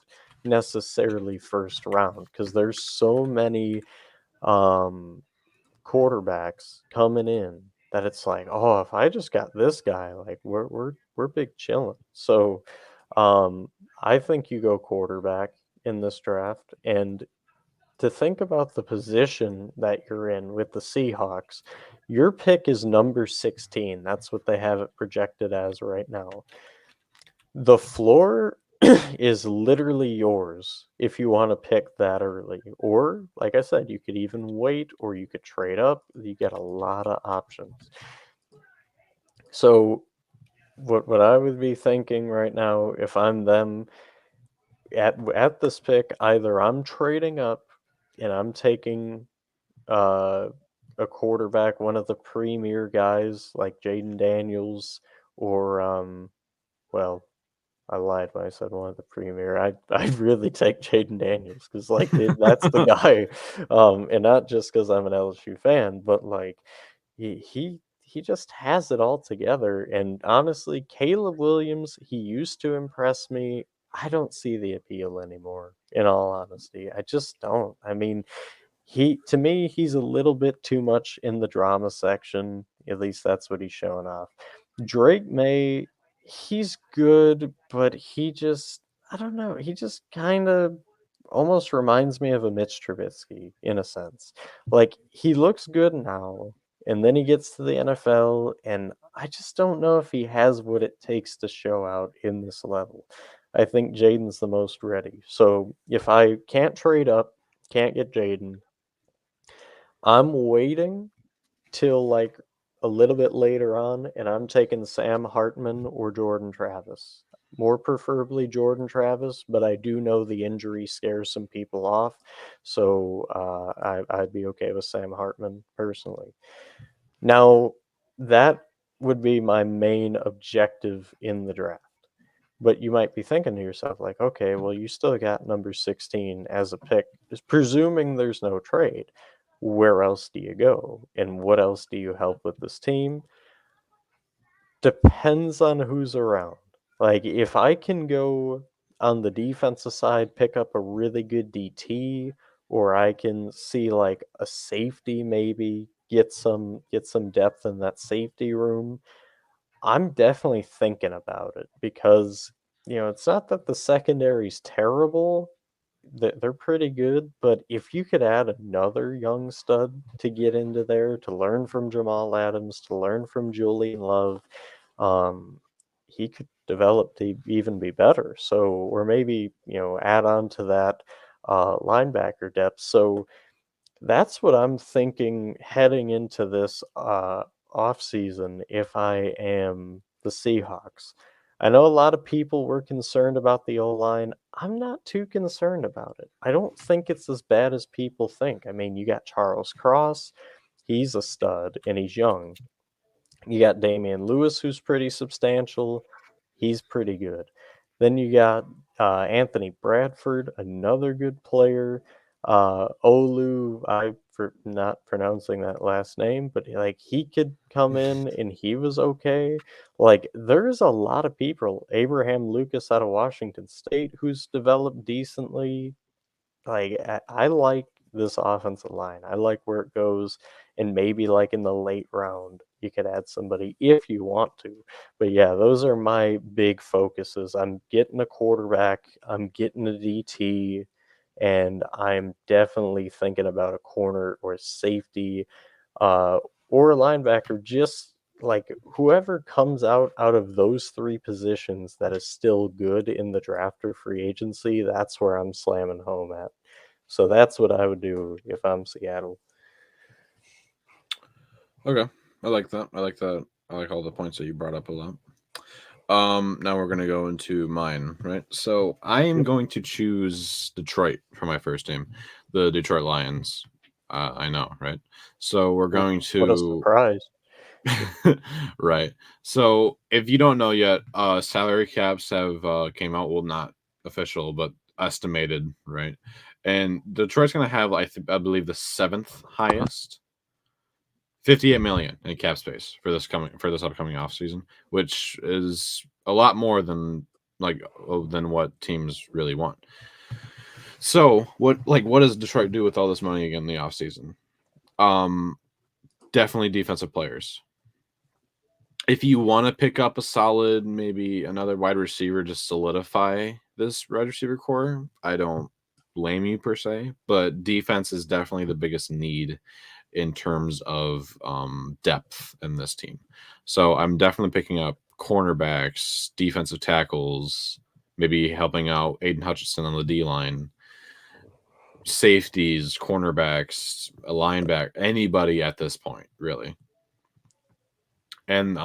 necessarily first round because there's so many quarterbacks coming in that it's like, oh, if I just got this guy, like we're big chilling. So I think you go quarterback in this draft. And to think about the position that you're in with the Seahawks, your pick is number 16. That's what they have it projected as right now. The floor is literally yours if you want to pick that early. Or, like I said, you could even wait or you could trade up. You get a lot of options. So, what I would be thinking right now, if I'm them at this pick, either I'm trading up and I'm taking uh, a quarterback, one of the premier guys like Jaden Daniels, or well, I lied when I said one of the premier. I'd really take Jaden Daniels because like that's the guy, and not just because I'm an LSU fan, but like he just has it all together. And honestly, Caleb Williams, he used to impress me. I don't see the appeal anymore. In all honesty, I just don't. I mean, he to me, he's a little bit too much in the drama section. At least that's what he's showing off. Drake May, he's good, but he just I don't know, he just kind of almost reminds me of a Mitch Trubisky in a sense. Like he looks good now, and then he gets to the NFL, and I just don't know if he has what it takes to show out in this level. I think Jaden's the most ready. So if I can't trade up, can't get Jaden, I'm waiting till like a little bit later on, and I'm taking Sam Hartman or Jordan Travis. More preferably Jordan Travis, but I do know the injury scares some people off, so I'd be okay with Sam Hartman personally. Now, that would be my main objective in the draft. But you might be thinking to yourself, like, okay, well, you still got number 16 as a pick, presuming there's no trade. Where else do you go? And what else do you help with this team? Depends on who's around. Like, if I can go on the defensive side, pick up a really good DT, or I can see like a safety maybe get some depth in that safety room, I'm definitely thinking about it because, it's not that the secondary's terrible. They're pretty good, but if you could add another young stud to get into there, to learn from Jamal Adams, to learn from Julian Love, um, he could develop to even be better. So, or maybe, add on to that linebacker depth. So, that's what I'm thinking heading into this off season if I am the Seahawks. I know a lot of people were concerned about the O line. I'm not too concerned about it. I don't think it's as bad as people think. I mean, you got Charles Cross, he's a stud and he's young. You got Damian Lewis, who's pretty substantial. He's pretty good. Then you got Anthony Bradford, another good player. Olu, I for not pronouncing that last name, but like he could come in and he was okay. Like there's a lot of people. Abraham Lucas out of Washington State, who's developed decently. Like I like this offensive line. I like where it goes, and maybe like in the late round, you could add somebody if you want to. But yeah, those are my big focuses. I'm getting a quarterback, I'm getting a DT, and I'm definitely thinking about a corner or a safety, uh, or a linebacker. Just like whoever comes out of those three positions that is still good in the draft or free agency, that's where I'm slamming home at. So that's what I would do if I'm Seattle. Okay, I like that. I like that. I like all the points that you brought up a lot. Now we're gonna go into mine, right? So I am Yep. going to choose Detroit for my first team, the Detroit Lions. I know, right? So we're going What a to surprise. right. So if you don't know yet, salary caps have came out. Well, not official, but estimated, right? And Detroit's gonna have, I believe, the seventh highest, 58 million in cap space for this upcoming offseason, which is a lot more than than what teams really want. So what does Detroit do with all this money again in the offseason? Definitely defensive players. If you want to pick up a solid, maybe another wide receiver to solidify this wide receiver core, I don't blame you per se, but defense is definitely the biggest need in terms of depth in this team. So I'm definitely picking up cornerbacks, defensive tackles, maybe helping out Aiden Hutchinson on the D line, safeties, cornerbacks, a linebacker, anybody at this point, really. And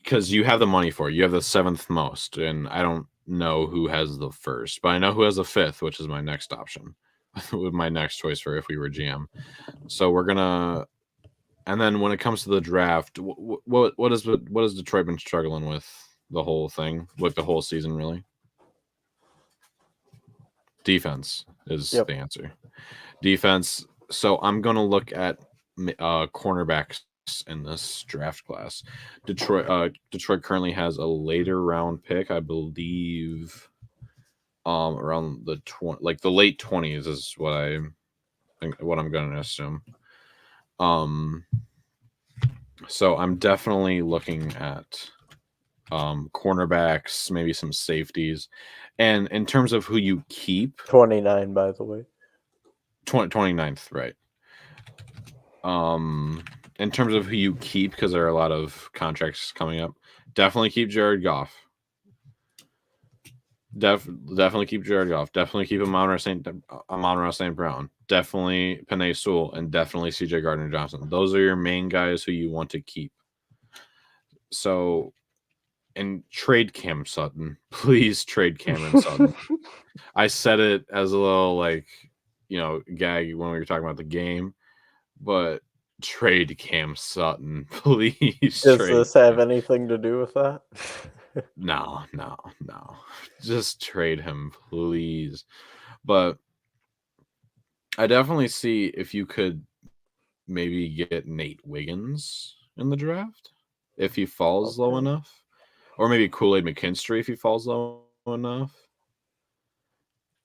because you have the money for it. You have the seventh most, and I don't know who has the first, but I know who has the fifth, which is my next option, with my next choice for if we were GM. So we're gonna, and then when it comes to the draft, what has Detroit been struggling with the whole thing, like the whole season, really? Defense is Yep. the answer. Defense. So I'm gonna look at cornerbacks in this draft class. Detroit currently has a later round pick, I believe, around the the late 20s is what I'm gonna assume. Um, so I'm definitely looking at cornerbacks, maybe some safeties, and in terms of who you keep, 29, by the way. 29th, right? In terms of who you keep, because there are a lot of contracts coming up, definitely keep Jared Goff. Definitely keep Jared Goff. Definitely keep Amon-Ra St. Brown. Definitely Penei Sewell, and definitely CJ Gardner Johnson. Those are your main guys who you want to keep. So, and trade Cam Sutton. Please trade Cameron Sutton. I said it as a little gag when we were talking about the game, but trade Cam Sutton, please. Does this have anything to do with that? No. Just trade him, please. But I definitely see if you could maybe get Nate Wiggins in the draft if he falls low enough, or maybe Kool-Aid McKinstry if he falls low enough.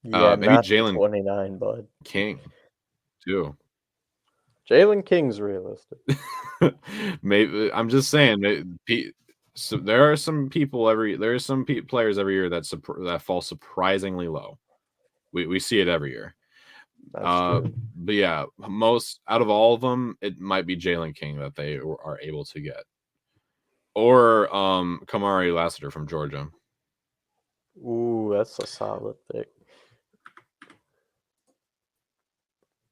Yeah, Maybe not Jalen 29, bud. King too. Jalen King's realistic. Maybe I'm just saying. So there are some players every year that fall surprisingly low. We see it every year. That's true. But yeah, most out of all of them, it might be Jalen King that they are able to get, or Kamari Lassiter from Georgia. Ooh, that's a solid pick.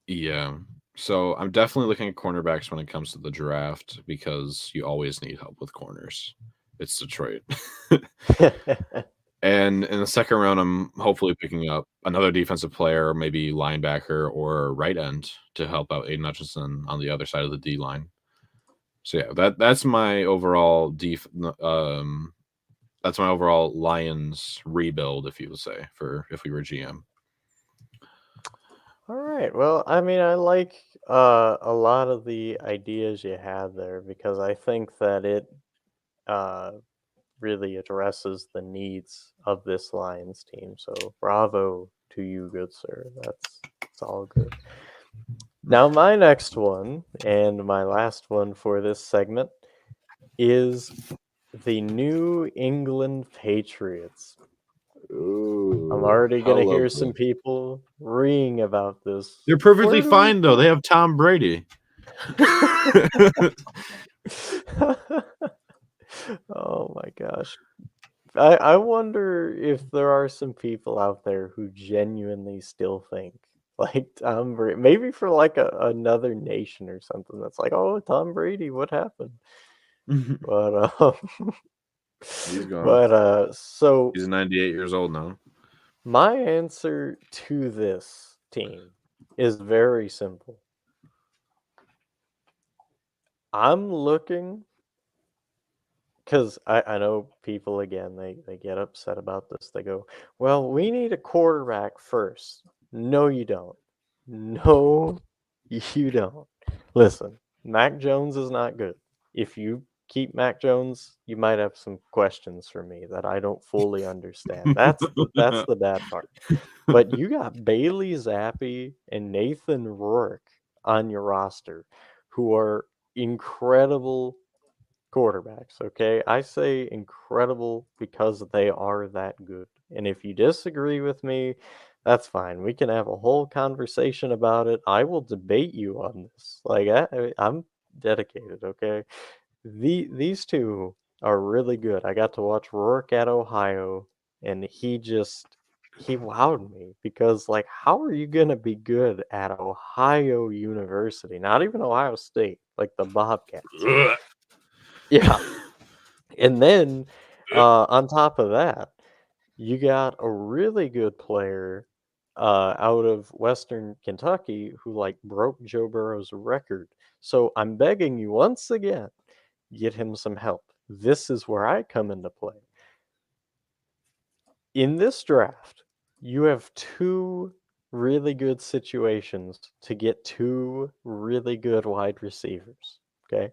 Yeah. So I'm definitely looking at cornerbacks when it comes to the draft because you always need help with corners. It's Detroit. And in the second round, I'm hopefully picking up another defensive player, maybe linebacker or right end to help out Aiden Hutchinson on the other side of the D line. So yeah, that's my overall that's my overall Lions rebuild, if you would say, for if we were GM. All right. Well, I mean, I like a lot of the ideas you have there because I think that it uh, really addresses the needs of this Lions team. So, bravo to you, good sir. That's all good. Now, my next one and my last one for this segment is the New England Patriots. Ooh, I'm already how gonna hear lovely. some people reeing about this. They're perfectly Where do we fine though. go? They have Tom Brady. Oh my gosh. I wonder if there are some people out there who genuinely still think like Tom Brady, maybe for like another nation or something that's like, oh, Tom Brady, what happened? But He's gone. but so He's 98 years old now. my answer to this team is very simple. I'm looking because I know people again, they get upset about this. They go, well, we need a quarterback first. No, you don't. No, you don't. Listen, Mac Jones is not good. If you keep Mac Jones, you might have some questions for me that I don't fully understand. That's the bad part. But you got Bailey Zappi and Nathan Rourke on your roster who are incredible quarterbacks, okay? I say incredible because they are that good. And if you disagree with me, that's fine. We can have a whole conversation about it. I will debate you on this. Like I'm dedicated, okay? These two are really good. I got to watch Rourke at Ohio, and he wowed me because like how are you gonna be good at Ohio University? Not even Ohio State, like the Bobcats. Yeah. And then on top of that, you got a really good player out of Western Kentucky who like broke Joe Burrow's record. So I'm begging you once again, get him some help. This is where I come into play. In this draft, you have two really good situations to get two really good wide receivers. Okay.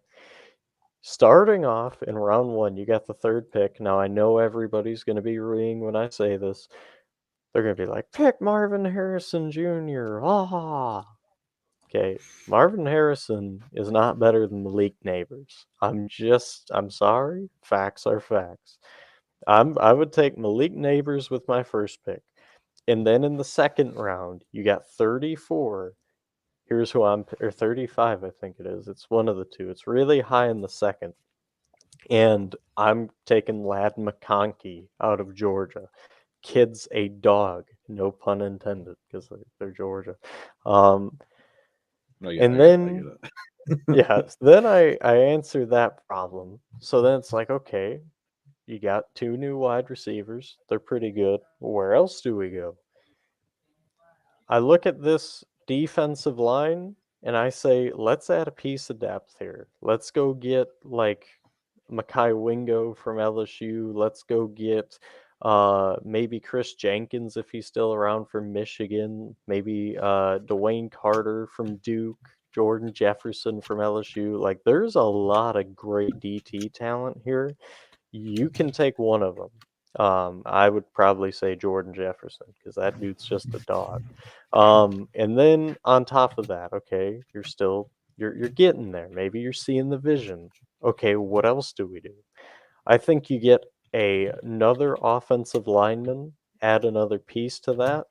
Starting off in round one, you got the third pick. Now, I know everybody's going to be reeing when I say this. They're going to be like, pick Marvin Harrison Jr. Ah. Okay, Marvin Harrison is not better than Malik Neighbors. I'm sorry. Facts are facts. I would take Malik Neighbors with my first pick. And then in the second round, you got 34. Here's who or 35, I think it is. It's one of the two. It's really high in the second. And I'm taking Lad McConkey out of Georgia. Kid's a dog, no pun intended, because they're Georgia. And then, yeah, then I answer that problem. So then it's like, okay, you got two new wide receivers. They're pretty good. Where else do we go? I look at this defensive line and I say, let's add a piece of depth here. Let's go get like Makai Wingo from LSU. Let's go get maybe Chris Jenkins if he's still around from Michigan. Maybe Dwayne Carter from Duke. Jordan Jefferson from LSU. Like, there's a lot of great DT talent here. You can take one of them. I would probably say Jordan Jefferson because that dude's just a dog. And then on top of that, okay, you're getting there. Maybe you're seeing the vision. Okay, what else do we do? I think you get another offensive lineman, add another piece to that,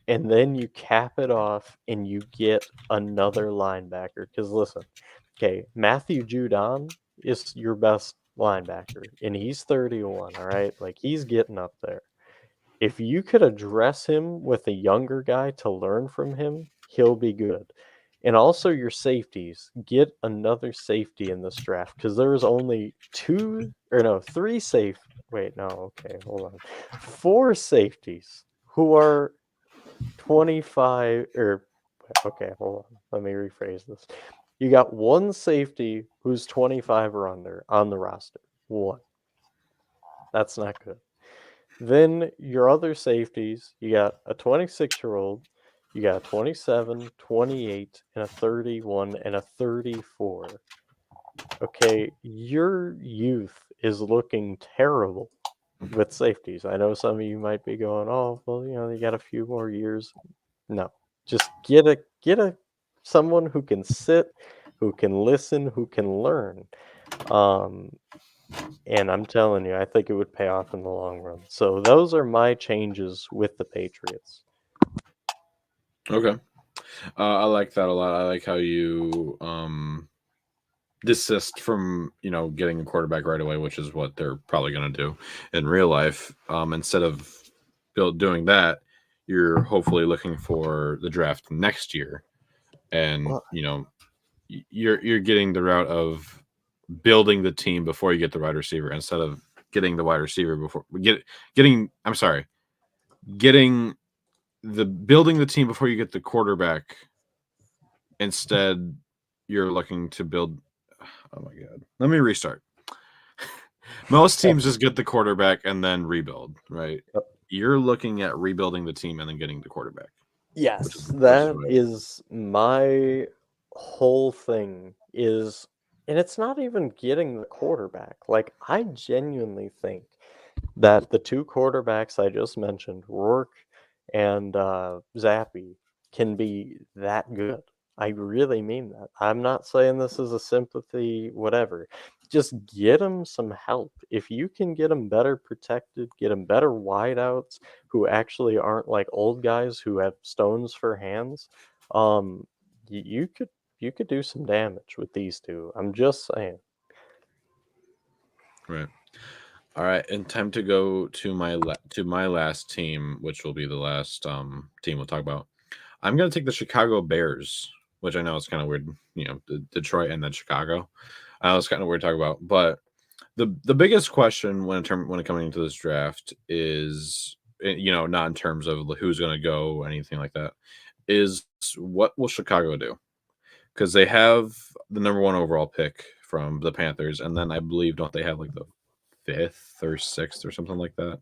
and then you cap it off and you get another linebacker. Because listen, okay, Matthew Judon is your best linebacker, and he's 31, all right? Like, he's getting up there. If you could address him with a younger guy to learn from him, he'll be good. And also your safeties. Get another safety in this draft because there's only three safe. Wait, no, okay, hold on. Four safeties who are 25 or okay, hold on. Let me rephrase this. You got one safety who's 25 or under on the roster. One. That's not good. Then your other safeties, you got a 26-year-old, you got a 27, 28, and a 31, and a 34. Okay, your youth is looking terrible with safeties. I know some of you might be going, oh, well, you got a few more years. No, just get a someone who can sit, who can listen, who can learn. And I'm telling you, I think it would pay off in the long run. So those are my changes with the Patriots. Okay. I like that a lot. I like how you desist from getting a quarterback right away, which is what they're probably going to do in real life. Instead of doing that, you're hopefully looking for the draft next year, and Well, you're getting the route of building the team before you get the wide receiver instead of getting the wide receiver before getting. I'm sorry, getting the building the team before you get the quarterback. Instead, you're looking to build. Oh my god! Let me restart. Most teams just get the quarterback and then rebuild, right? You're looking at rebuilding the team and then getting the quarterback, which is yes, which is that right. is my whole thing is, and it's not even getting the quarterback. Like, I genuinely think that the two quarterbacks I just mentioned, Rourke and Zappy, can be that good. I really mean that. I'm not saying this is a sympathy, whatever. Just get them some help. If you can get them better protected, get them better wideouts who actually aren't like old guys who have stones for hands, um, you could do some damage with these two. I'm just saying. Right. All right, and time to go to my last team, which will be the last team we'll talk about. I'm gonna take the Chicago Bears, which I know is kind of weird, Detroit and then Chicago. I know it's kind of weird to talk about, but the biggest question when it coming into this draft is, not in terms of who's going to go or anything like that, is what will Chicago do? Because they have the number one overall pick from the Panthers, and then I believe don't they have like the fifth or sixth or something like that?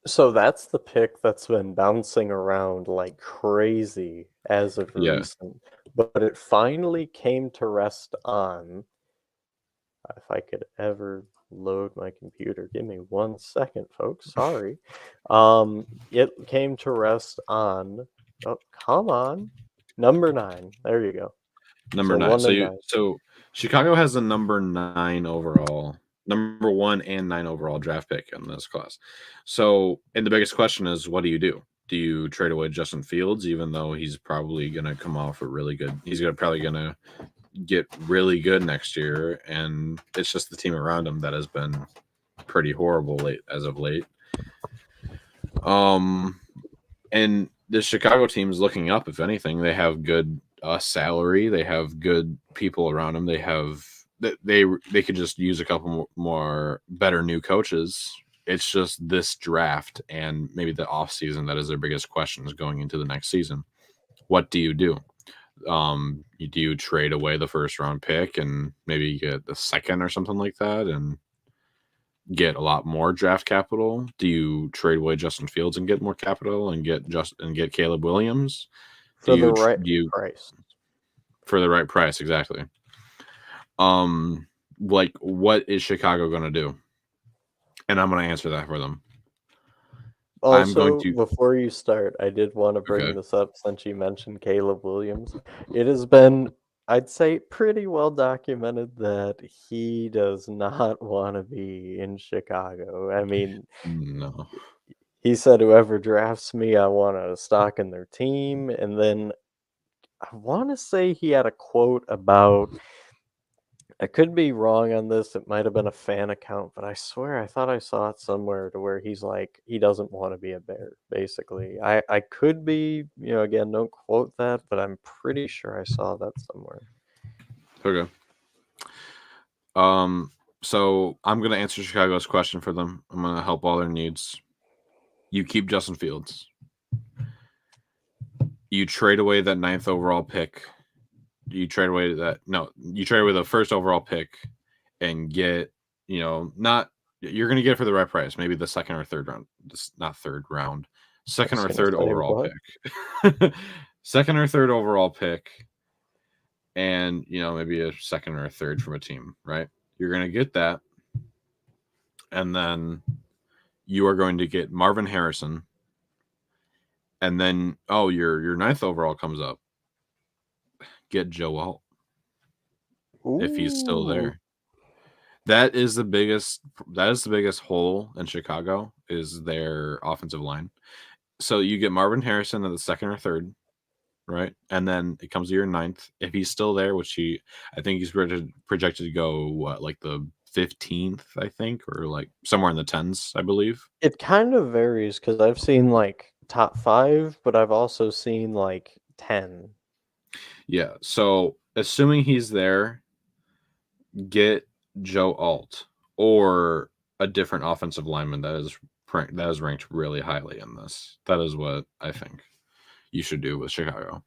So that's the pick that's been bouncing around like crazy as of Yeah, recent, but it finally came to rest on, if I could ever load my computer, give me 1 second, folks. Sorry. It came to rest on, oh, come on, number 9. There you go. number So nine. 1 So and you 9. so Chicago has the number 1 and 9 overall draft pick in this class. So, and the biggest question is, what do you do? Do you trade away Justin Fields, even though he's probably going to come off a really good? He's probably going to get really good next year, and it's just the team around him that has been pretty horrible as of late. Um, and the Chicago team is looking up. If anything, they have good salary. They have good people around them. They could just use a couple more better new coaches. It's just this draft and maybe the offseason that is their biggest questions going into the next season. What do you do? Do you trade away the first round pick and maybe get the second or something like that and get a lot more draft capital? Do you trade away Justin Fields and get more capital and get Caleb Williams? Do For the you right do you price. for the right price exactly? Um, like what is Chicago going to do? And I'm going to answer that for them. I'm going Also, to before you start, I did want to bring okay. this up since you mentioned Caleb Williams. It has been, I'd say, pretty well documented that he does not want to be in Chicago. I mean, No. he said, whoever drafts me, I want a stock in their team. And then I want to say he had a quote about, I could be wrong on this. It might have been a fan account, but I swear I thought I saw it somewhere to where he's like he doesn't want to be a bear. Basically, I could be, again, don't quote that, but I'm pretty sure I saw that somewhere. Okay. Um so I'm going to answer Chicago's question for them. I'm going to help all their needs. You keep Justin Fields. You trade away that ninth overall pick. You trade away that no, you trade away the first overall pick and get, not you're going to get it for the right price, maybe the second or third round, not third round, I second was or gonna third say overall what? pick. Second or third overall pick and, maybe a second or a third from a team, right? You're going to get that and then you are going to get Marvin Harrison and then your ninth overall comes up. Get Joe Alt if he's still Ooh, there. That is the biggest hole in Chicago is their offensive line. So you get Marvin Harrison in the second or third. right? And then it comes to your ninth. If he's still there, which I think he's projected to go what, like the 15th, I think, or like somewhere in the tens, I believe. It kind of varies because I've seen like top 5, but I've also seen like 10. Yeah. So assuming he's there, get Joe Alt or a different offensive lineman that is ranked really highly in this. That is what I think you should do with Chicago.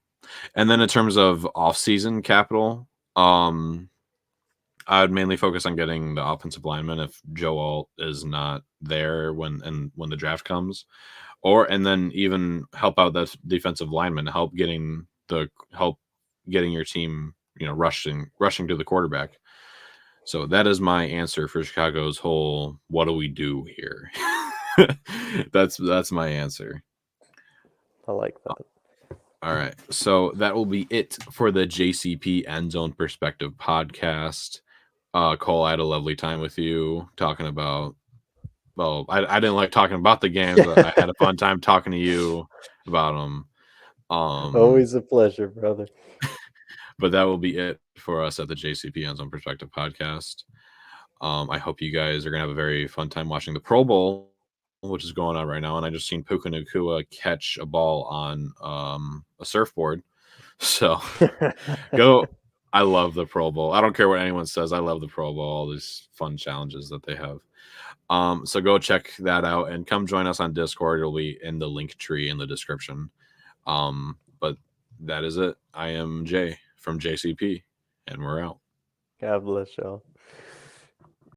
And then in terms of off-season capital, I would mainly focus on getting the offensive lineman if Joe Alt is not there when the draft comes, and then even help out that defensive lineman, help getting your team, rushing to the quarterback. So that is my answer for Chicago's whole "what do we do here?" That's my answer. I like that. All right. So that will be it for the JCP End Zone Perspective podcast. Cole, I had a lovely time with you talking about. Well, I didn't like talking about the games, but I had a fun time talking to you about them. Always a pleasure, brother. But that will be it for us at the JCP End Zone Perspective podcast. I hope you guys are gonna have a very fun time watching the Pro Bowl, which is going on right now. And I just seen Puka Nakua catch a ball on a surfboard. So go. I love the Pro Bowl. I don't care what anyone says. I love the Pro Bowl, all these fun challenges that they have. So go check that out and come join us on Discord. It'll be in the link tree in the description. But that is it. I am Jay from JCP, and we're out. God bless y'all.